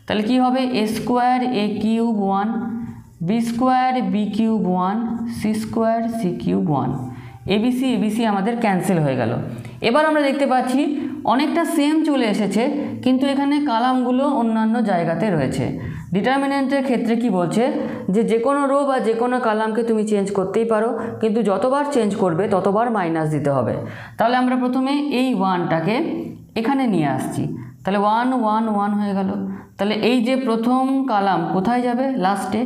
Speaker 1: তাহলে কি হবে A square A cube 1, B square B cube 1, C square C cube 1। ABC আমাদের ক্যান্সেল হয়ে গেল। এবার আমরা দেখতে পাচ্ছি অনেকটা সেম চলে এসেছে, কিন্তু এখানে কলামগুলো অন্যান্য জায়গাতে রয়েছে। ডিটারমিনেন্টের ক্ষেত্রে কি বলছে, যে কোনো রো বা যে কোনো কলামকে তুমি চেঞ্জ করতেই পারো, কিন্তু যতবার চেঞ্জ করবে ততবার মাইনাস দিতে হবে। তাহলে আমরা প্রথমে এই 1টাকে এখানে নিয়ে আসছি, তাহলে 1 1 1 হয়ে গেল। তাহলে এই যে প্রথম কলাম কোথায় যাবে, লাস্টে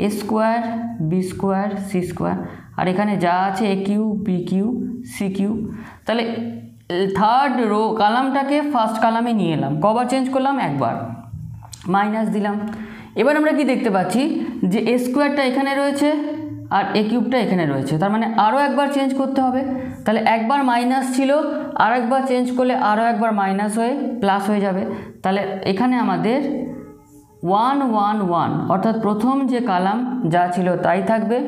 Speaker 1: A square B square C square, আর এখানে যা আছে A cube B cube C cube. তাহলে থার্ড রো কলামটাকে ফার্স্ট কলামে নিয়ে এলাম, কবার চেঞ্জ করলাম, একবার, মাইনাস দিলাম। এবার আমরা কি দেখতে পাচ্ছি যে এ স্কোয়ারটা এখানে রয়েছে আর এ কিউবটা এখানে রয়েছে, তার মানে আরও একবার চেঞ্জ করতে হবে। তাহলে একবার মাইনাস ছিল, আর একবার চেঞ্জ করলে আরও একবার মাইনাস হয়ে প্লাস হয়ে যাবে। তাহলে এখানে আমাদের 1 1 1 অর্থাৎ প্রথম যে কলাম যা ছিল তাই থাকবে,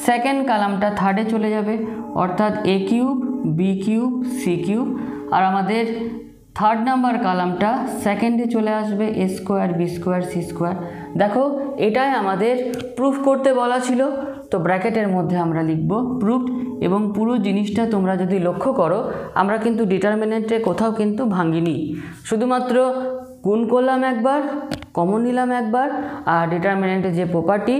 Speaker 1: সেকেন্ড কলামটা থার্ডে চলে যাবে অর্থাৎ A cube B cube C cube, আর আমাদের থার্ড নাম্বার কলামটা সেকেন্ডে চলে আসবে A square B square C square. দেখো এটাই আমাদের প্রুফ করতে বলা ছিল, তো ব্র্যাকেটের মধ্যে আমরা লিখব প্রুফড। এবং পুরো জিনিসটা তোমরা যদি লক্ষ্য করো আমরা কিন্তু ডিটারমিনেন্টে কোথাও কিন্তু ভাঙিনি, শুধুমাত্র গুণ করলাম একবার, কমন নিলাম একবার, আর ডিটারমিনেন্টের যে প্রপার্টি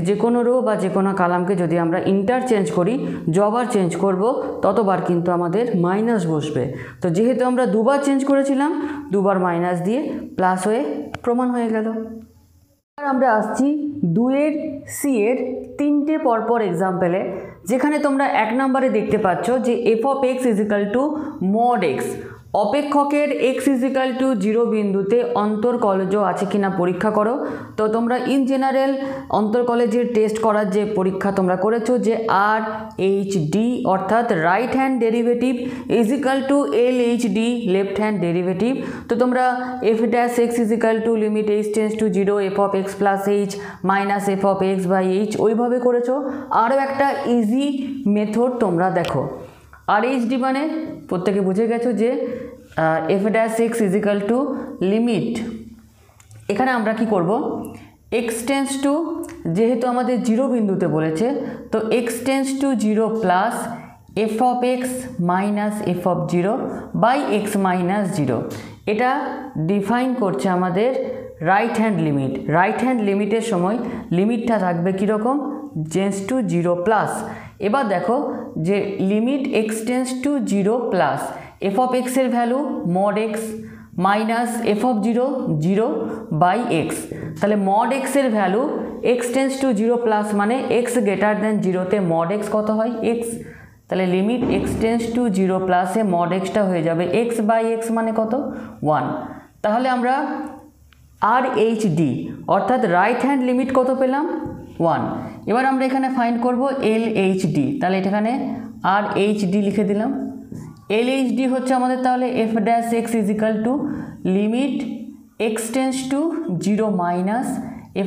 Speaker 1: যে কোনো রো বা যে কোনো কলামকে যদি আমরা ইন্টারচেঞ্জ করি, যবার চেঞ্জ করব ততবার কিন্তু আমাদের মাইনাস বসবে। তো যেহেতু আমরা দুবার চেঞ্জ করেছিলাম, দুবার মাইনাস দিয়ে প্লাস হয়ে প্রমাণ হয়ে গেল। এবার আমরা আসছি 2 সি এর 3টে পরপর এক্সাম্পলে, যেখানে তোমরা 1 নম্বরে দেখতে পাচ্ছ যে F of X is equal to mod X, অপেক্ষকের এক্স ইজিক্যাল টু 0 বিন্দুতে অন্তর্কলজ আছে কিনা পরীক্ষা করো। তো তোমরা ইন জেনারেল অন্তর্কলজের টেস্ট করার যে পরীক্ষা তোমরা করেছো যে আর এইচ ডি অর্থাৎ right hand derivative is equal to L H D left hand derivative. তো তোমরা f dash x is equal to limit h tends to 0 f of x plus h minus F of x by h ওইভাবে করেছো। আরও একটা easy method তোমরা দেখো, আর H D মানে প্রত্যেকে বুঝে গেছো যে f dash x is equal to limit, এখানে আমরা কি করব, এক্স টেন্স টু, যেহেতু আমাদের 0 বিন্দুতে বলেছে তো x tends to 0 plus F of x minus F of 0 by x minus 0। এটা ডিফাইন করছে আমাদের right hand limit. Right hand লিমিটের সময় লিমিটটা থাকবে কীরকম, টেন্স টু 0 প্লাস। এবার দেখো যে limit X tends to 0 plus F of এক্সের value mod X minus F of 0 0 by X. তাহলে মড এক্সের value X tends to 0 plus মানে এক্স গ্রেটার দেন 0তে মড এক্স কত হয়, এক্স। তাহলে লিমিট এক্স টেন্স টু 0 প্লাসে mod extra হয়ে যাবে এক্স বাই এক্স মানে কত 1। তাহলে আমরা আর এইচ ডি অর্থাৎ রাইট হ্যান্ড লিমিট কত পেলাম 1। এবার আমরা এখানে ফাইন্ড করব LHD, তাহলে এখানে RHD লিখে দিলাম। LHD হচ্ছে আমাদের তাহলে f dash x is equal to limit x tends to 0 minus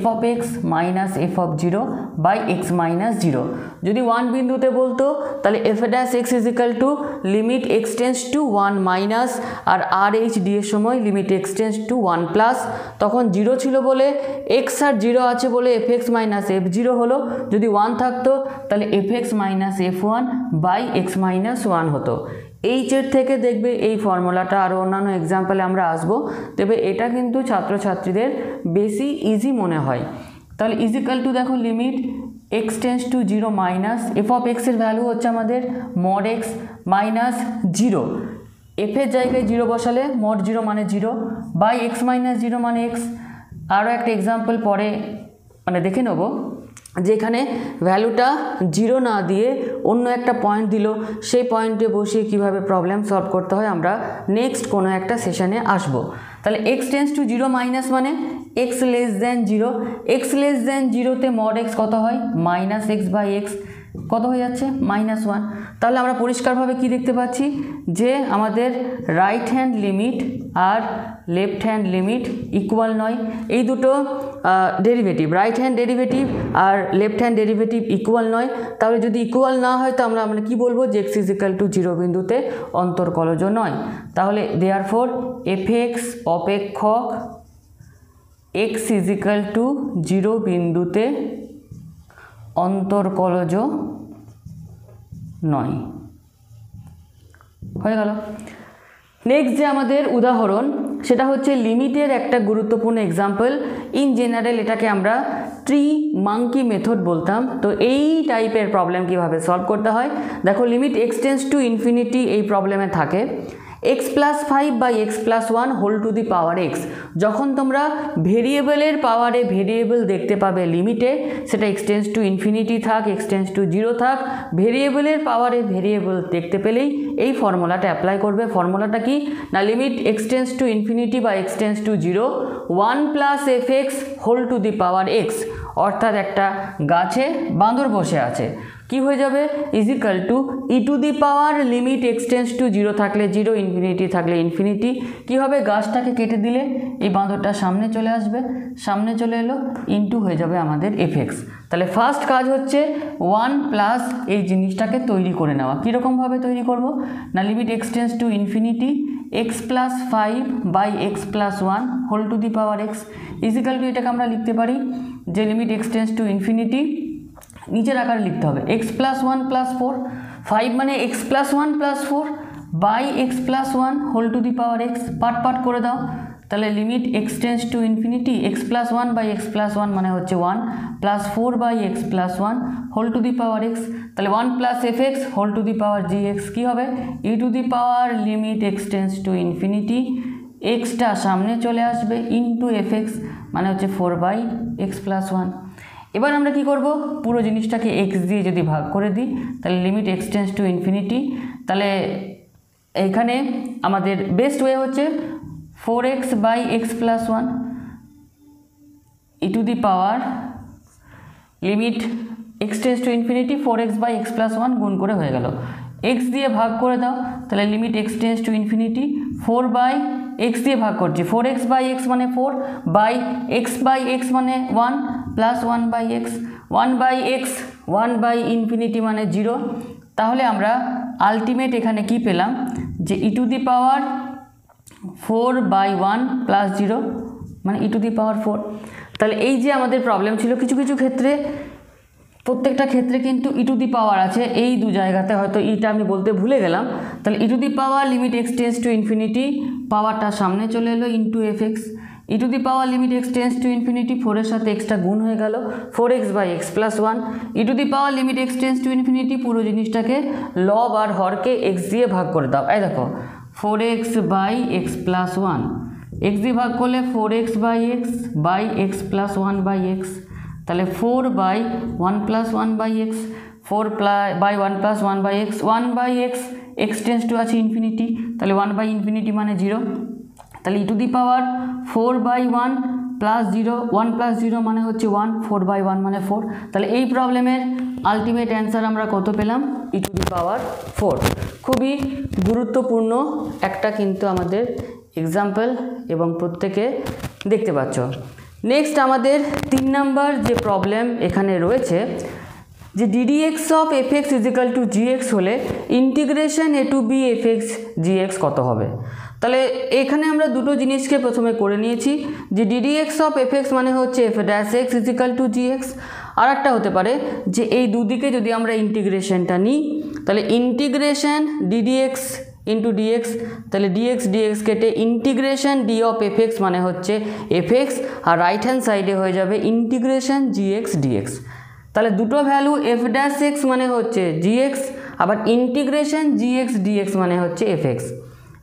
Speaker 1: f of x minus f of 0 by x minus 0। যদি 1 বিন্দুতে বলতো তাহলে f dash x is equal to limit x tends to 1 minus, আর RHD এর সময় limit x tends to 1 plus, তখন 0 ছিল বলে x আর 0 আছে বলে fx মাইনাস f0 হলো। যদি 1 থাকতো তাহলে fx minus f1 by x minus 1 হতো। এইচের থেকে দেখবে এই ফর্মুলাটা আরও অন্যান্য এক্সাম্পলে আমরা আসবো, তবে এটা কিন্তু ছাত্রছাত্রীদের বেশি ইজি মনে হয়। তাহলে ইজিক্যাল টু দেখো limit x tends to 0 minus F of এক্সের ভ্যালু হচ্ছে আমাদের মড এক্স মাইনাস 0, এফের জায়গায় 0 বসালে মড 0 মানে 0 বাই এক্স মাইনাস 0 মানে এক্স। আরও একটা এক্সাম্পল পরে মানে দেখে নেব, যেখানে ভ্যালুটা 0 না দিয়ে অন্য একটা পয়েন্ট দিল, সেই পয়েন্টে বসিয়ে কিভাবে প্রবলেম সলভ করতে হয় আমরা নেক্সট কোনো একটা সেশনে আসব। তাহলে x টেন্স টু 0 মাইনাস মানে x less than 0, x less than 0তে মড x কত হয় মাইনাস x বাই এক্স, কত হয়ে যাচ্ছে -1। তাহলে আমরা পরিষ্কারভাবে কি দেখতে পাচ্ছি যে আমাদের রাইট হ্যান্ড লিমিট আর লেফট হ্যান্ড লিমিট ইকুয়াল নয়। এই দুটো ডেরিভেটিভ, রাইট হ্যান্ড ডেরিভেটিভ আর লেফট হ্যান্ড ডেরিভেটিভ ইকুয়াল নয়। তাহলে যদি ইকুয়াল না হয় তো আমরা কি বলবো যে x ইজ ইকাল টু 0 বিন্দুতে অন্তর্কলজ নয়। তাহলে দেয়ারফর fx অপেক্ষক x ইজ ইকাল টু 0 বিন্দুতে অন্তর্কলজ নয়। হয়ে গেল। নেক্সট যে আমাদের উদাহরণ সেটা হচ্ছে লিমিটের একটা গুরুত্বপূর্ণ এক্সাম্পল। ইন জেনারেল এটাকে আমরা ট্রি মাঙ্কি মেথড বলতাম। তো এই টাইপের প্রবলেম কিভাবে সলভ করতে হয় দেখো, limit x tends to infinity এই প্রবলেমে থাকে x plus 5 by x plus 1 whole to the power x। যখন তোমরা ভেরিয়েবলের পাওয়ারে ভেরিয়েবল দেখতে পাবে লিমিটে, সেটা x টেন্স টু ইনফিনিটি থাক x টেন্স টু 0 থাক, ভেরিয়েবলের পাওয়ারে ভেরিয়েবল দেখতে পেলেই এই ফর্মুলাটা অ্যাপ্লাই করবে। ফর্মুলাটা কি না, limit x tends to infinity বা x tends to 0 1 plus fx whole to the power x, অর্থাৎ একটা গাছে বাঁদর বসে আছে, কি হয়ে যাবে is equal two E to the power limit x tends to 0 থাকলে 0 ইনফিনিটি থাকলে ইনফিনিটি। কী হবে, গাছটাকে কেটে দিলে এই বাঁদরটা সামনে চলে আসবে, সামনে চলে এলো, ইনটু হয়ে যাবে আমাদের fx। তাহলে ফার্স্ট কাজ হচ্ছে 1 প্লাস এই জিনিসটাকে তৈরি করে নেওয়া। কীরকমভাবে তৈরি করব না, limit x tends to infinity x plus 5 by x plus 1 whole to the power x is equal to, এটাকে আমরা লিখতে পারি যে limit x tends to infinity নিচের আকারে লিখতে হবে x প্লাস 1 প্লাস 4, 5 মানে x plus 1 plus 4 by x plus 1 whole to the power x। Part করে দাও, তাহলে limit x tends to infinity x plus 1 by x plus 1 মানে হচ্ছে 1 plus 4 by x plus 1 whole to the power x। তাহলে 1 plus fx whole to the power gx কী হবে E to the power limit x tends to infinity, এক্সটা সামনে চলে আসবে into fx মানে হচ্ছে 4 বাই x প্লাস 1। এবার আমরা কি করব, পুরো জিনিসটাকে x দিয়ে যদি ভাগ করে দিই তাহলে limit x tends to infinity, তাহলে এইখানে আমাদের বেস্ট ওয়ে হচ্ছে 4x by x plus 1 E to the power limit x tends to infinity 4x by x plus 1 গুণ করে হয়ে গেল। x দিয়ে ভাগ করে দাও, তাহলে limit x tends to infinity 4 by x দিয়ে ভাগ করছি, 4x বাই x মানে 4 বাই x বাই x মানে 1 plus 1 by x, 1 by x 1 by infinity মানে 0। তাহলে আমরা আলটিমেট এখানে কি পেলাম যে E to the power 4 by 1 plus 0 মানে ই টু দি পাওয়ার 4। তাহলে এই যে আমাদের প্রবলেম ছিল, কিছু কিছু ক্ষেত্রে প্রত্যেকটা ক্ষেত্রে কিন্তু ই টু দি পাওয়ার আছে, এই দু জায়গাতে হয়তো ইটা আমি বলতে ভুলে গেলাম। তাহলে E to the power limit x tends to infinity, পাওয়ারটা সামনে চলে এলো into fx, E to the power limit x tends to infinity 4 এর সাথে xটা গুণ হয়ে গেল 4x by x plus 1, E to the power limit x tends to infinity, পুরো জিনিসটাকে লব আর হরকে x দিয়ে ভাগ করে দাও। এই দেখো 4x by x plus 1, x দিয়ে ভাগ করলে 4x by x plus 1 by x, তাহলে 4 by 1 plus 1 by x, 4 by 1 plus 1 by x, 1 by x tends to আছে ইনফিনিটি, তাহলে 1 বাই ইনফিনিটি মানে 0। তাহলে E to the power 4 by 1 +0, 1 + 0 মানে হচ্ছে 1, 4/1 মানে 4। তাহলে এই প্রবলেমের আলটিমেট অ্যান্সার আমরা কত পেলাম? e⁴। খুবই গুরুত্বপূর্ণ একটা কিন্তু আমাদের এক্সাম্পল এবং প্রত্যেকে দেখতে পাচ্ছ। নেক্সট আমাদের 3 নাম্বার যে প্রবলেম এখানে রয়েছে যে ddx অফ fx = gx হলে integration a to b fx gx কত হবে? তাহলে এখানে আমরা দুটো জিনিসকে প্রথমে করে নিয়েছি যে ddx অফ fx মানে হচ্ছে f'(x) = gx, আর একটা হতে পারে যে এই দুদিকে যদি আমরা ইন্টিগ্রেশনটা নিই তাহলে ইন্টিগ্রেশন ddx ইন্টু dx, তাহলে dx dx কেটে ইন্টিগ্রেশন d অফ fx মানে হচ্ছে fx, আর রাইট হ্যান্ড সাইডে হয়ে যাবে ইন্টিগ্রেশন gx dx। তাহলে দুটো ভ্যালু f'(x) মানে হচ্ছে gx, আবার ইন্টিগ্রেশন gx dx মানে হচ্ছে fx।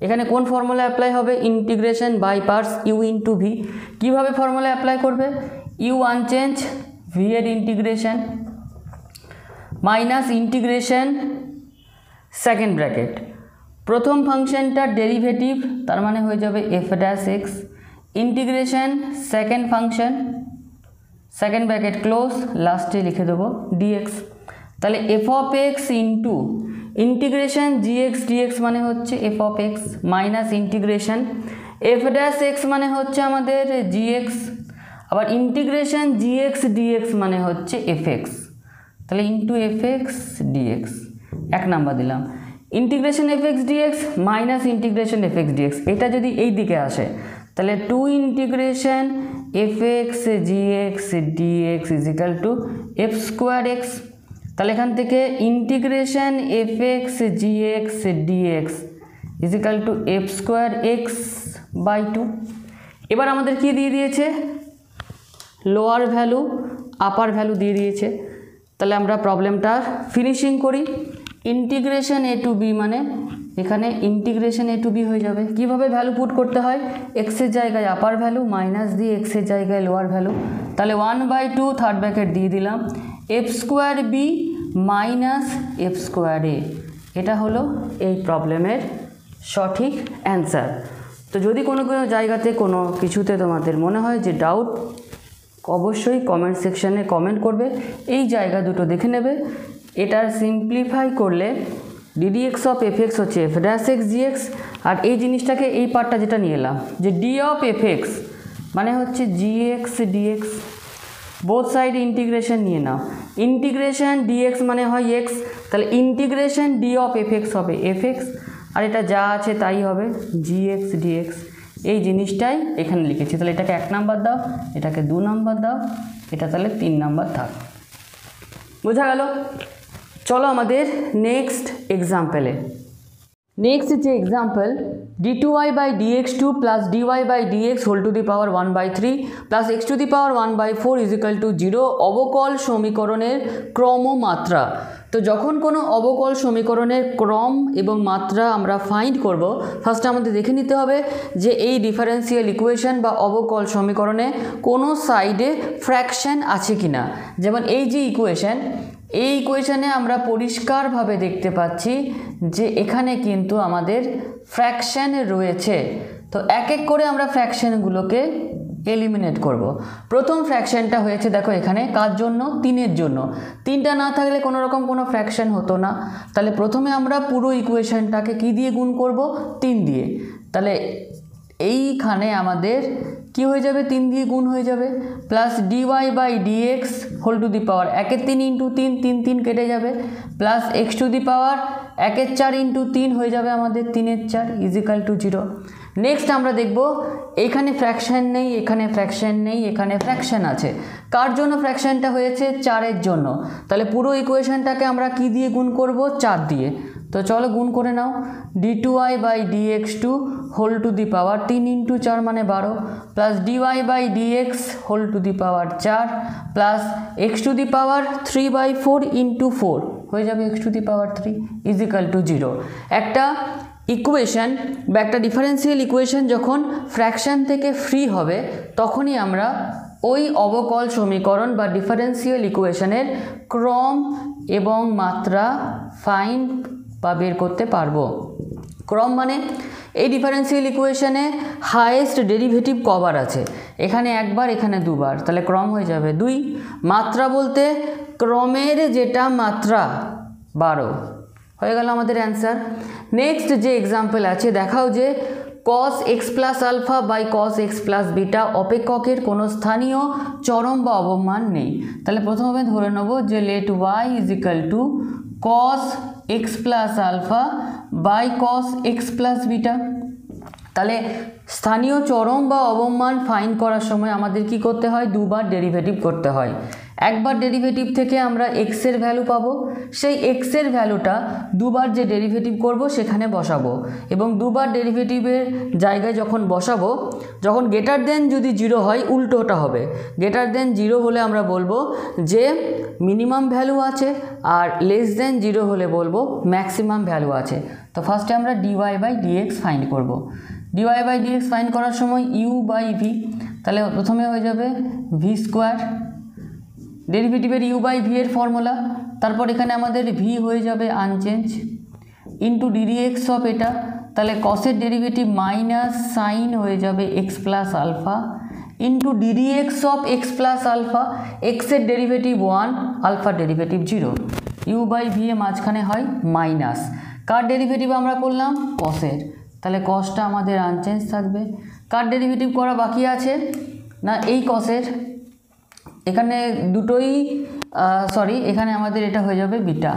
Speaker 1: এখানে কোন ফর্মুলা অ্যাপ্লাই হবে? Integration by parts u into v. কীভাবে ফর্মুলা অ্যাপ্লাই করবে? u আনচেঞ্জ, ভি এর integration minus integration second bracket প্রথম ফাংশনটার ডেরিভেটিভ, তার মানে হয়ে যাবে f'(x) integration second function second bracket close, লাস্টে লিখে দেবো dx। তাহলে f(x) into integration gx dx মানে হচ্ছে f(x) মাইনাস ইন্টিগ্রেশন f'(x) মানে হচ্ছে আমাদের gx, আবার ইন্টিগ্রেশন gx dx মানে হচ্ছে fx, তাহলে ইন্টু fx dx। এক নাম্বার দিলাম integration fx dx minus integration fx dx, এটা যদি এই দিকে আসে তাহলে 2 integration fx gx dx = f²x। তাহলে এখান থেকে integration fx gx dx = f²x/2। এবার আমাদের কি দিয়ে দিয়েছে? লোয়ার ভ্যালু আপার ভ্যালু দিয়ে দিয়েছে। তাহলে আমরা প্রবলেমটা ফিনিশিং করি। ইন্টিগ্রেশন a to b মানে এখানে ইন্টিগ্রেশন a to b হয়ে যাবে। কিভাবে ভ্যালু পুট করতে হয়? এক্সের জায়গায় আপার ভ্যালু মাইনাস দিয়ে এক্সের জায়গায় লোয়ার ভ্যালু, তাহলে 1/2 থার্ড ব্র্যাকেট দিয়ে দিলাম f²b মাইনাস f²a। এটা হলো এই প্রবলেমের সঠিক অ্যান্সার। তো যদি কোনো জায়গাতে কোনো কিছুতে তোমাদের মনে হয় যে ডাউট, অবশ্যই কমেন্ট সেকশানে কমেন্ট করবে, এই জায়গা দুটো দেখে নেবে। এটার সিম্পলিফাই করলে ddx অফ fx হচ্ছে f'(x) dx, আর এই জিনিসটাকে এই পার্টটা যেটা নিয়ে এলাম যে d অফ fx মানে হচ্ছে gx dx, both side integration নিয়ে নাও। ইন্টিগ্রেশন dx মানে হয় x, তাহলে ইন্টিগ্রেশন d অফ fx হবে fx, আর এটা যা আছে তাই হবে gx dx। এই জিনিসটাই এখানে লিখেছি। তাহলে এটাকে 1 নাম্বার দাও, এটাকে 2 নাম্বার দাও, এটা তাহলে 3 নাম্বার থাক। বোঝা গেল? চলো আমাদের নেক্সট এক্সাম্পলে। নেক্সট যে example d2y/dx2 + dy/dx whole to the power 1/3 plus x to the power 1/4 = 0 অবকল সমীকরণের ক্রমমাত্রা। তো যখন কোনো অবকল সমীকরণের ক্রম এবং মাত্রা আমরা ফাইন্ড করব, ফার্স্ট আমাদের দেখে নিতে হবে যে এই ডিফারেন্সিয়াল ইকুয়েশন বা অবকল সমীকরণে কোনো সাইডে ফ্র্যাকশন আছে কিনা। যেমন এই যে ইকুয়েশন, এই ইকুয়েশনে আমরা পরিষ্কারভাবে দেখতে পাচ্ছি যে এখানে কিন্তু আমাদের ফ্র্যাকশন রয়েছে। তো এক এক করে আমরা ফ্র্যাকশনগুলোকে এলিমিনেট করব। প্রথম ফ্র্যাকশনটা হয়েছে দেখো এখানে কার জন্য? 3-এর জন্য। 3টা না থাকলে কোনো রকম কোনো ফ্র্যাকশন হতো না। তাহলে প্রথমে আমরা পুরো ইকুয়েশনটাকে কি দিয়ে গুণ করব? 3 দিয়ে। তাহলে এইখানে আমাদের কি হয়ে যাবে? 3 দিয়ে গুণ হয়ে যাবে, plus dy/dx whole to the power 1/3 × 3, 3 3 কেটে যাবে, plus x to the power 1/4 × 3 হয়ে যাবে আমাদের 3/4 = 0। নেক্সট আমরা দেখব এইখানে ফ্র্যাকশন নেই, এখানে ফ্র্যাকশন নেই, এখানে ফ্র্যাকশন আছে। কার জন্য ফ্র্যাকশনটা হয়েছে? 4-এর জন্য। তাহলে পুরো ইকুয়েশনটাকে আমরা কি দিয়ে গুণ করব? 4 দিয়ে। তো চলো গুণ করে নাও। d2y/dx2 হোল টু দি পাওয়ার 3 × 4 মানে 12, plus dy/dx whole to the power 4 plus x to the power 3/4 × 4 হয়ে যাবে x টু দি পাওয়ার 3 = 0। একটা ইকুয়েশন বা একটা ডিফারেন্সিয়াল ইকুয়েশন যখন ফ্র্যাকশন থেকে ফ্রি হবে তখনই আমরা ওই অবকল সমীকরণ বা ডিফারেন্সিয়াল ইকুয়েশনের ক্রম এবং মাত্রা ফাইন্ড বা বের করতে পারবো। ক্রম মানে এই ডিফারেন্সিয়াল ইকুয়েশনে হাইয়েস্ট ডেরিভেটিভ কবার আছে, এখানে একবার এখানে দুবার, তাহলে ক্রম হয়ে যাবে 2। মাত্রা বলতে ক্রমের যেটা মাত্রা 12 হয়ে গেল আমাদের অ্যান্সার। নেক্সট যে এক্সাম্পল আছে দেখাও যে cos x plus alpha by cos x plus beta অপেক্ষকের কোনো স্থানীয় চরম বা অবমান নেই। তাহলে প্রথমে ধরে নেব যে let y is equal to cos x plus alpha by cos x plus beta. তাহলে স্থানীয় চরম বা অবমান ফাইন্ড করার সময় আমাদের কি করতে হয়, দুবার ডেরিভেটিভ করতে হয়। একবার ডেরিভেটিভ থেকে আমরা x এর ভ্যালু পাবো, সেই x এর ভ্যালুটা দুবার যে ডেরিভেটিভ করব সেখানে বসাবো, এবং দুবার ডেরিভেটিভের জায়গায় যখন বসাবো, যখন গ্রেটার দেন যদি 0 হয় উল্টোটা হবে, গ্রেটার দেন 0 হলে আমরা বলবো যে মিনিমাম ভ্যালু আছে, আর লেস দেন 0 হলে বলবো ম্যাক্সিমাম ভ্যালু আছে। তো ফার্স্টে আমরা dy/dx ফাইন্ড করব। dy/dx ফাইন্ড করার সময় u/v, তাহলে প্রথমে হয়ে যাবে v স্কোয়ার, ডেরিভেটিভের u/v এর ফর্মুলা, তারপর এখানে আমাদের v হয়ে যাবে আনচেঞ্জ ইন্টু ddx অফ এটা, তাহলে কসের ডেরিভেটিভ মাইনাস সাইন হয়ে যাবে x plus alpha into ddx of x plus alpha, এক্সের ডেরিভেটিভ 1, আলফার ডেরিভেটিভ 0, u/v এ মাঝখানে হয় মাইনাস, কার ডেরিভেটিভ আমরা করলাম, কসের, তাহলে কসটা আমাদের আনচেঞ্জ থাকবে। কার ডেরিভেটিভ করা বাকি আছে না, এই কসের, এখানে দুটোই সরি, এখানে আমাদের এটা হয়ে যাবে বিটা,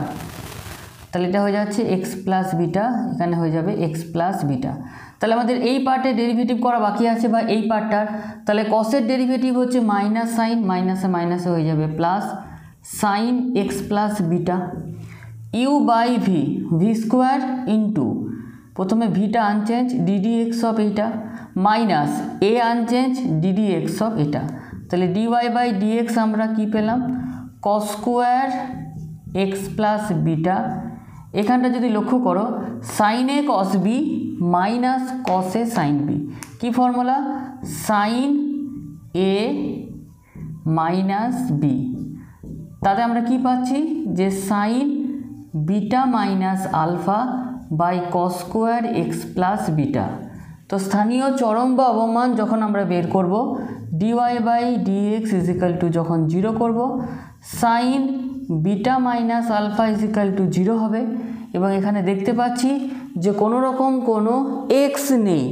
Speaker 1: তাহলে এটা হয়ে যাচ্ছে এক্স প্লাস বিটা, এখানে হয়ে যাবে এক্স প্লাস বিটা। তাহলে আমাদের এই পার্টে ডেরিভেটিভ করা বাকি আছে বা এই পার্টটার, তাহলে কসের ডেরিভেটিভ হচ্ছে মাইনাস সাইন, মাইনাসে মাইনাসে হয়ে যাবে plus sine x plus beta, u/v V square into প্রথমে ভিটা আনচেঞ্জ ddx অফ এইটা minus A unchange ddx of এটা, তাহলে dy/dx আমরা কি পেলাম, cos square x plus beta. এখানটা যদি লক্ষ্য করো সাইন এ কস বি মাইনাস কস এ সাইন বি, কী ফর্মুলা, সাইন এ মাইনাস বি, তাতে আমরা কি পাচ্ছি যে sign beta minus alpha by cos square x plus beta. তো স্থানীয় চরম বা অবমান যখন আমরা বের করব, dy/dx ইজ ইকাল টু যখন 0 করব, sine beta minus alpha is equal to 0 হবে, এবং এখানে দেখতে পাচ্ছি যে কোনো রকম কোনো এক্স নেই।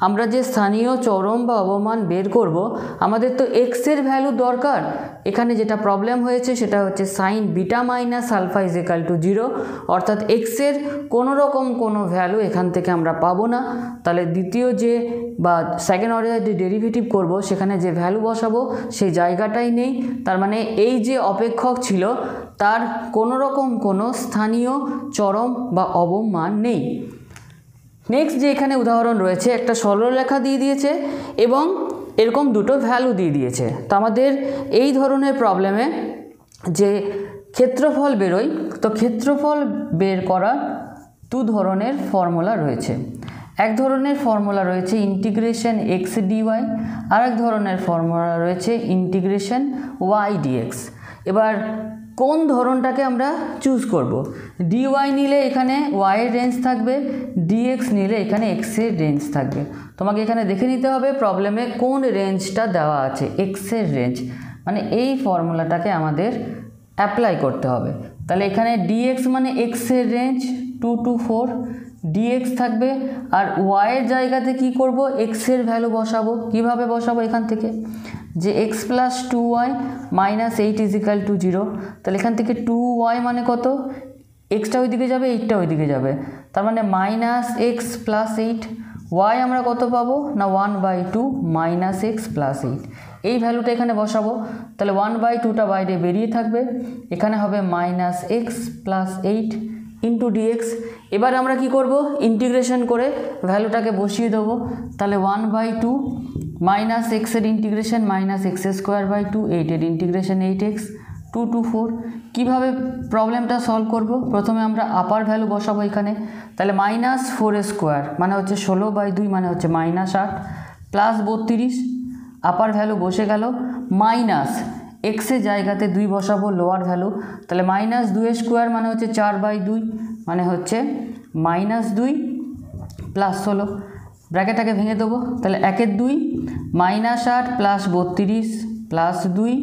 Speaker 1: আমরা যে স্থানীয় চরম বা অবমান বের করব, আমাদের তো এক্সের ভ্যালু দরকার, এখানে যেটা প্রবলেম হয়েছে সেটা হচ্ছে sine beta minus alpha is equal to 0, অর্থাৎ এক্সের কোনো রকম কোনো ভ্যালু এখান থেকে আমরা পাবো না। তাহলে দ্বিতীয় যে বা সেকেন্ড অর্ডার যে ডেরিভেটিভ করব সেখানে যে ভ্যালু বসাবো সেই জায়গাটাই নেই, তার মানে এই যে অপেক্ষক ছিল তার কোনো রকম কোনো স্থানীয় চরম বা অবমান নেই। নেক্সট যে এখানে উদাহরণ রয়েছে, একটা সরলরেখা দিয়ে দিয়েছে এবং এরকম দুটো ভ্যালু দিয়ে দিয়েছে। তো আমাদের এই ধরনের প্রবলেমে যে ক্ষেত্রফল বেরোয়, তো ক্ষেত্রফল বের করার দু ধরনের ফর্মুলা রয়েছে। এক ধরনের ফর্মুলা রয়েছে ইন্টিগ্রেশন এক্স ডিওয়াই, আর এক ধরনের ফর্মুলা রয়েছে ইন্টিগ্রেশন ওয়াই ডিএক্স। এবার কোন ধরনটাকে আমরা চুজ করব, ডিওয়াই নিলে এখানে ওয়াইয়ের রেঞ্জ থাকবে, ডিএক্স নিলে এখানে এক্সের রেঞ্জ থাকবে। তোমাকে এখানে দেখে নিতে হবে প্রবলেমে কোন রেঞ্জটা দেওয়া আছে, এক্সের রেঞ্জ, মানে এই ফর্মুলাটাকে আমাদের অ্যাপ্লাই করতে হবে। তাহলে এখানে ডিএক্স মানে এক্সের রেঞ্জ 2 to 4 ডিএক্স থাকবে, আর ওয়াইয়ের জায়গাতে কি করব, এক্সের ভ্যালু বসাবো। কিভাবে বসাবো, এখান থেকে যে x plus 2y minus 8 is equal to 0, তাহলে এখান থেকে 2y মানে কত, এক্সটা ওইদিকে যাবে, 8টা ওইদিকে যাবে, তার মানে মাইনাস এক্স প্লাস 8, ওয়াই আমরা কত পাবো না 1/2 মাইনাস এক্স প্লাস 8, এই ভ্যালুটা এখানে বসাবো। তাহলে 1/2টা বাইরে বেরিয়ে থাকবে, এখানে হবে minus x plus 8 into dx. এবার আমরা কি করব, ইন্টিগ্রেশন করে ভ্যালুটাকে বসিয়ে দেবো। তাহলে 1/2 মাইনাস এক্সের integration minus x square by 2, 8-এর ইন্টিগ্রেশন 8x 2 to 4। কীভাবে প্রবলেমটা সলভ করব, প্রথমে আমরা আপার ভ্যালু বসাবো এখানে, তাহলে মাইনাস 4 স্কোয়ার মানে হচ্ছে 16/2 মানে হচ্ছে মাইনাস 8 প্লাস 32, আপার ভ্যালু বসে গেল, মাইনাস এক্সের জায়গাতে 2 বসাবো লোয়ার ভ্যালু, তাহলে মাইনাস 2 স্কোয়ার মানে হচ্ছে 4/2 মানে হচ্ছে -2 প্লাস 16, ব্র্যাকেটটাকে ভেঙে দেবো, তাহলে 1 2 -8 প্লাস 32 প্লাস 2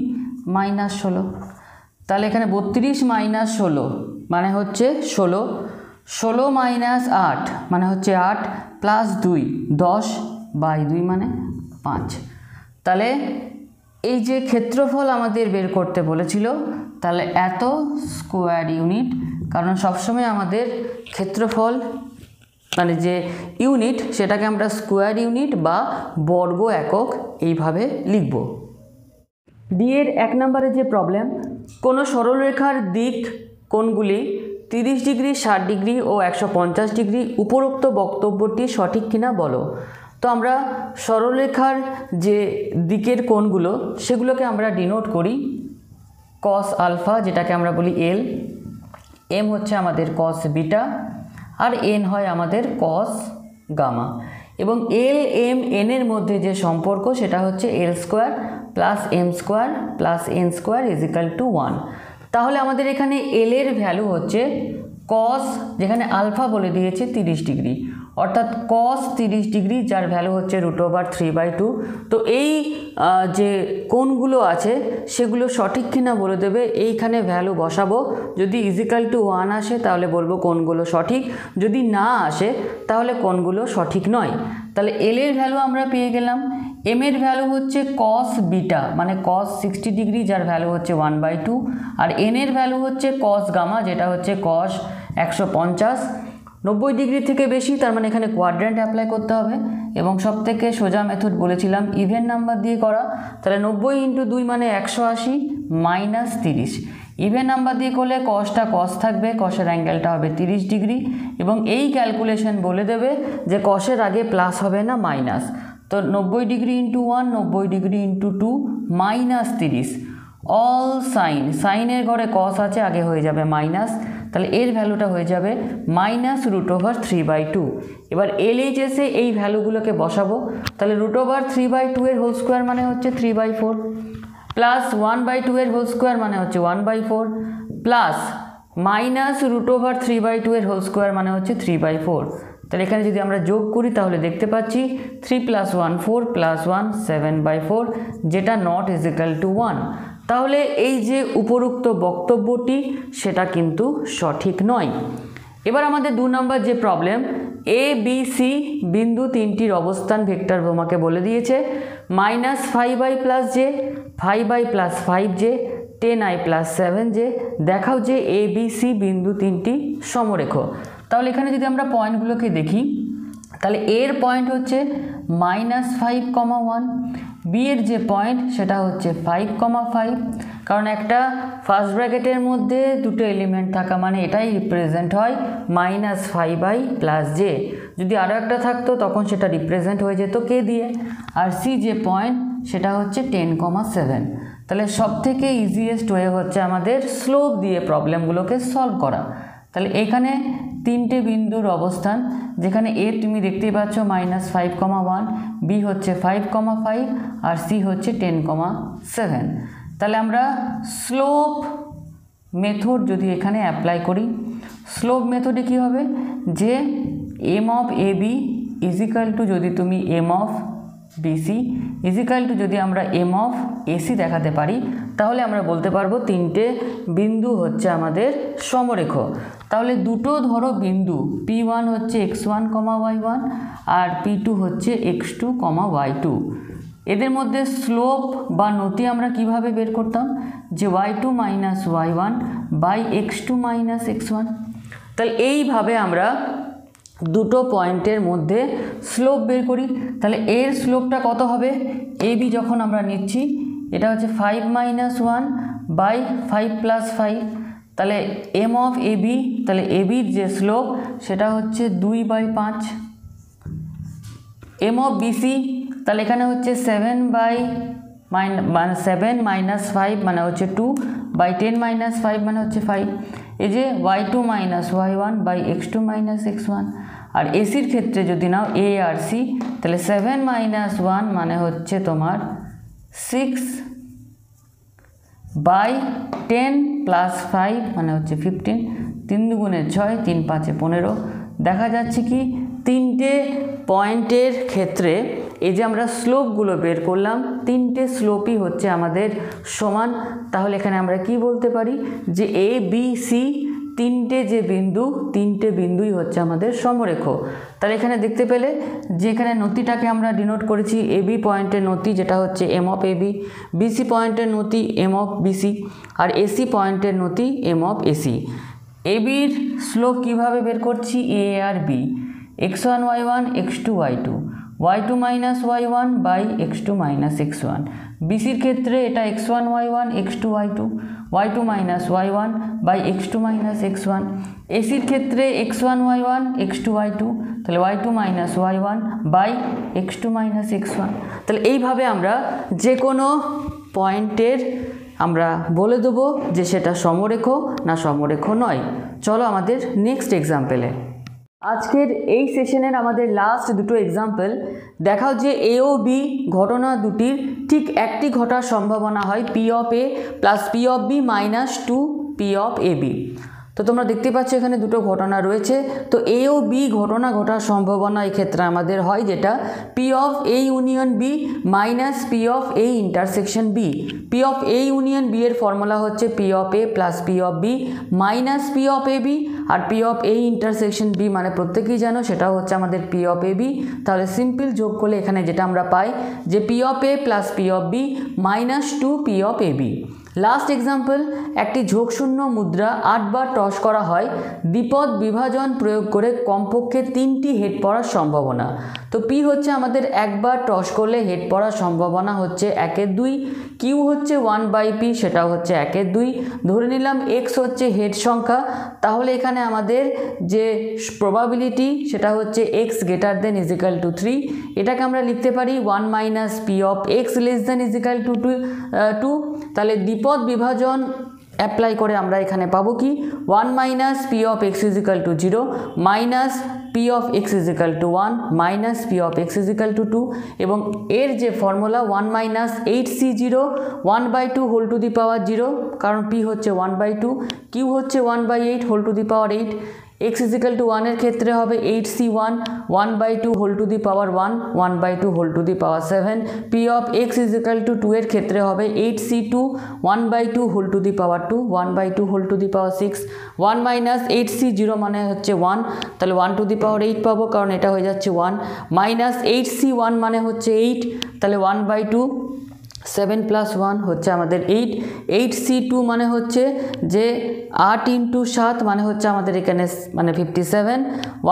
Speaker 1: মাইনাস 16, তাহলে এখানে 32 মাইনাস 16 মানে হচ্ছে 16, 16 মাইনাস 8 মানে হচ্ছে 8 প্লাস 2 10 বাই 2 মানে 5। তাহলে এই যে ক্ষেত্রফল আমাদের বের করতে বলেছিল, তাহলে এত স্কোয়ার ইউনিট, কারণ সবসময় আমাদের ক্ষেত্রফল মানে যে ইউনিট সেটাকে আমরা স্কোয়ার ইউনিট বা বর্গ একক এইভাবে লিখব। ডি এর 1 নম্বরে যে প্রবলেম, কোনো সরলরেখার দিক কোণগুলি 30 ডিগ্রি, 60 ডিগ্রি ও 150 ডিগ্রি, উপরোক্ত বক্তব্যটি সঠিক কিনা বলো। তো আমরা সরলরেখার যে দিকের কোণগুলো সেগুলোকে আমরা ডিনোট করি কস আলফা, যেটাকে আমরা বলি এল, এম হচ্ছে আমাদের কস বিটা, আর এন হয় আমাদের কস গামা। এবং এল এম এন এর মধ্যে যে সম্পর্ক সেটা হচ্ছে L square plus M square plus N square equal to 1। তাহলে আমাদের এখানে এল এর ভ্যালু হচ্ছে কস, যেখানে আলফা বলে দিয়েছে 30 ডিগ্রি, অর্থাৎ কস 30 ডিগ্রি, যার ভ্যালু হচ্ছে √3/2। তো এই যে কোণগুলো আছে সেগুলো সঠিক কিনা বলে দেবে, এইখানে ভ্যালু বসাবো, যদি ইজিক্যাল টু 1 আসে তাহলে বলবো কোণগুলো সঠিক, যদি না আসে তাহলে কোণগুলো সঠিক নয়। তাহলে এল এর ভ্যালু আমরা পেয়ে গেলাম, এম এর ভ্যালু হচ্ছে কস বিটা মানে কস 60 ডিগ্রি, যার ভ্যালু হচ্ছে 1/2, আর এন এর ভ্যালু হচ্ছে কস গামা, যেটা হচ্ছে কস 150, 90 ডিগ্রি থেকে বেশি, তার মানে এখানে কোয়াড্র্যান্ট অ্যাপ্লাই করতে হবে। এবং সবথেকে সোজা মেথড বলেছিলাম ইভেন নাম্বার দিয়ে করা, তাহলে 90 × 2 মানে 180 মাইনাস 30, ইভেন নাম্বার দিয়ে করলে কসটা কস থাকবে, কসের অ্যাঙ্গেলটা হবে 30 ডিগ্রি, এবং এই ক্যালকুলেশন বলে দেবে যে কসের আগে প্লাস হবে না মাইনাস। তো 90 degree × 1 90 degree × 2 minus 30, all sine, সাইনের ঘরে কস আছে, আগে হয়ে যাবে মাইনাস, তাহলে এর ভ্যালুটা হয়ে যাবে -√3/2। এবার এলএইচএসে এই ভ্যালুগুলোকে বসাবো, তাহলে √3/2 এর হোল স্কোয়ার মানে হচ্ছে 3/4, প্লাস 1/2 এর হোল স্কোয়ার মানে হচ্ছে 1/4, প্লাস -√3/2 এর হোল স্কোয়ার মানে হচ্ছে 3/4। তাহলে এখানে যদি আমরা যোগ করি তাহলে দেখতে পাচ্ছি 3 + 1 4 + 1 7/4, যেটা নট ইজিক্যাল টু 1। তাহলে এই যে উপরোক্ত বক্তব্যটি সেটা কিন্তু সঠিক নয়। এবার আমাদের 2 নম্বর যে প্রবলেম, এ বি সি বিন্দু তিনটির অবস্থান ভেক্টর তোমাকে বলে দিয়েছে -5i + j, 5i + 5j, 10i + 7j, দেখাও যে এ বি সি বিন্দু তিনটি সমরেখ। তাহলে এখানে যদি আমরা পয়েন্টগুলোকে দেখি, তাহলে এর পয়েন্ট হচ্ছে -5,1, বি এর যে পয়েন্ট সেটা হচ্ছে 5,5, কারণ একটা ফার্স্ট ব্র্যাকেটের মধ্যে দুটো এলিমেন্ট থাকা মানে এটাই রিপ্রেজেন্ট হয় -5i + j, যদি আরও একটা থাকতো তখন সেটা রিপ্রেজেন্ট হয়ে যেত কে দিয়ে, আর সি যে পয়েন্ট সেটা হচ্ছে 10,7। তাহলে সবথেকে ইজিয়েস্ট ওয়ে হচ্ছে আমাদের স্লোপ দিয়ে প্রবলেমগুলোকে সলভ করা। তাহলে এখানে তিনটে বিন্দুর অবস্থান, যেখানে এ তুমি দেখতেই পাচ্ছ -5,1, বি হচ্ছে 5,5 আর সি হচ্ছে 10,7। তাহলে আমরা স্লোপ মেথড যদি এখানে অ্যাপ্লাই করি, স্লোপ মেথডে কী হবে যে M of A B equal to, যদি তুমি M of BC equal to যদি আমরা এম অফ এসি দেখাতে পারি, তাহলে আমরা বলতে পারবো তিনটে বিন্দু হচ্ছে আমাদের সমরেখ। তাহলে দুটো ধরো বিন্দু, P1 হচ্ছে x1, y1 আর P2 হচ্ছে x2, y2, এদের মধ্যে স্লোপ বা নতি আমরা কিভাবে বের করতাম, যে y2 - y1 by x2 - x1। তাহলে এইভাবে আমরা দুটো পয়েন্টের মধ্যে স্লোপ বের করি। তাহলে এর স্লোপটা কত হবে, এ বি যখন আমরা নিচ্ছি এটা হচ্ছে 5 - 1 বাই 5 + 5, তাহলে এম অফ এ বি, তাহলে এ বির যে স্লোপ সেটা হচ্ছে 2/5। এম অফ বিসি, তাহলে এখানে হচ্ছে 7 - 5 মানে হচ্ছে 2 বাই 10 - 5 মানে হচ্ছে 5, এই যে y2 - y1 by x2 - x1। আর এসির ক্ষেত্রে যদি নাও এ আর সি, তাহলে 7 - 1 মানে হচ্ছে তোমার 6 বাই 10 + 5 মানে হচ্ছে 15, 3 × 2 = 6, 3 × 5 = 15। দেখা যাচ্ছে কি তিনটে পয়েন্টের ক্ষেত্রে এই যে আমরা স্লোপগুলো বের করলাম, তিনটে স্লোপই হচ্ছে আমাদের সমান। তাহলে এখানে আমরা কি বলতে পারি যে এ বি সি তিনটে যে বিন্দু, তিনটে বিন্দুই হচ্ছে আমাদের সমরেখ। তাহলে এখানে দেখতে পেলে যে এখানে নতিটাকে আমরা ডিনোট করেছি এ বি পয়েন্টের নতি যেটা হচ্ছে M of A B, BC পয়েন্টের নতি এম অফ বিসি, আর এসি পয়েন্টের নতি এম অফ এসি। এ বির স্লোপ কীভাবে বের করছি, এ আর B, x1 y1 x2 y2, y2 minus y1 by x2 minus x1। বিসির ক্ষেত্রে এটা x1 y1 x2 y2, y2 minus y1 by x2 minus x1। এসির ক্ষেত্রে x1 y1 x2 y2, তাহলে y2 minus y1 by x2 minus x1। তাহলে এইভাবে আমরা যে কোনো পয়েন্টের আমরা বলে দেবো যে সেটা সমরেখ না সমরেখ নয়। চলো আমাদের নেক্সট এক্সাম্পলে। আজকের এই সেশনের আমাদের লাস্ট দুটো এক্সাম্পল দেখাও যে এ ও বি ঘটনা দুটির ঠিক একটি ঘটার সম্ভাবনা হয় P of A plus P of B minus 2 P of A B. তো তোমরা দেখতে পাচ্ছ এখানে দুটো ঘটনা রয়েছে। তো এ ও বি ঘটনা ঘটার সম্ভাবনা এক্ষেত্রে আমাদের হয় যেটা P of A union B minus P of A intersection B. P of A union B এর ফর্মুলা হচ্ছে P of A plus P of B minus P of A B, আর P of A intersection B মানে প্রত্যেকেই জানো সেটাও হচ্ছে আমাদের P of A B. তাহলে সিম্পল যোগ করলে এখানে যেটা আমরা পাই যে P of A plus P of B minus 2 P of A B. Last example, একটি ঝোঁকশূন্য মুদ্রা 8 বার টস করা হয়, দ্বিপদ বিভাজন প্রয়োগ করে কমপক্ষে 3টি হেড পড়ার সম্ভাবনা। তো পি হচ্ছে আমাদের একবার টস করলে হেড পড়ার সম্ভাবনা হচ্ছে 1/2, কিউ হচ্ছে 1/p সেটাও হচ্ছে 1/2। ধরে নিলাম এক্স হচ্ছে হেড সংখ্যা, তাহলে এখানে আমাদের যে প্রবাবিলিটি সেটা হচ্ছে x greater then is equal two 3। এটাকে আমরা লিখতে পারি 1 minus P of x less then is equal to 2। তাহলে দ্বিপদ বিভাজন অ্যাপ্লাই করে আমরা এখানে পাবো কি 1 minus P of X is equal to 0 minus P of X is equal to 1 minus P of X is equal to 2, এবং এর যে formula 1 minus 8c0 1/2 whole to the power 0, কারণ পি হচ্ছে 1/2, কিউ হচ্ছে 1/8 whole to the power 8। x is equal to 1 এর ক্ষেত্রে হবে 8c1 1/2 whole to the power 1 1/2 whole to the power 7। P of x is equal to 2 এর ক্ষেত্রে হবে 8c2 1/2 whole to the power 2 1/2 whole to the power 6। 1 minus 8c0 মানে হচ্ছে 1, তাহলে 1 two the power 8 পাবো কারণ এটা হয়ে যাচ্ছে 1, মাইনাস 8c1 মানে হচ্ছে 8, তাহলে 1/2 7 প্লাস 1 হচ্ছে আমাদের 8, 8c2 মানে হচ্ছে যে 8 ইন্টু 7 মানে হচ্ছে আমাদের এখানে মানে 57,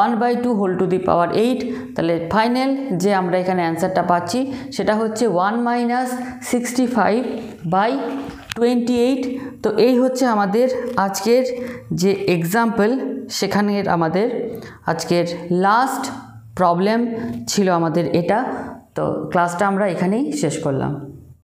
Speaker 1: 1/2 হোল টু দি পাওয়ার 8। তাহলে ফাইনাল যে আমরা এখানে অ্যান্সারটা পাচ্ছি সেটা হচ্ছে 1 মাইনাস 65/28। তো এই হচ্ছে আমাদের আজকের যে এক্সাম্পল, সেখানের আমাদের আজকের লাস্ট প্রবলেম ছিল আমাদের এটা। তো ক্লাসটা আমরা এখানেই শেষ করলাম।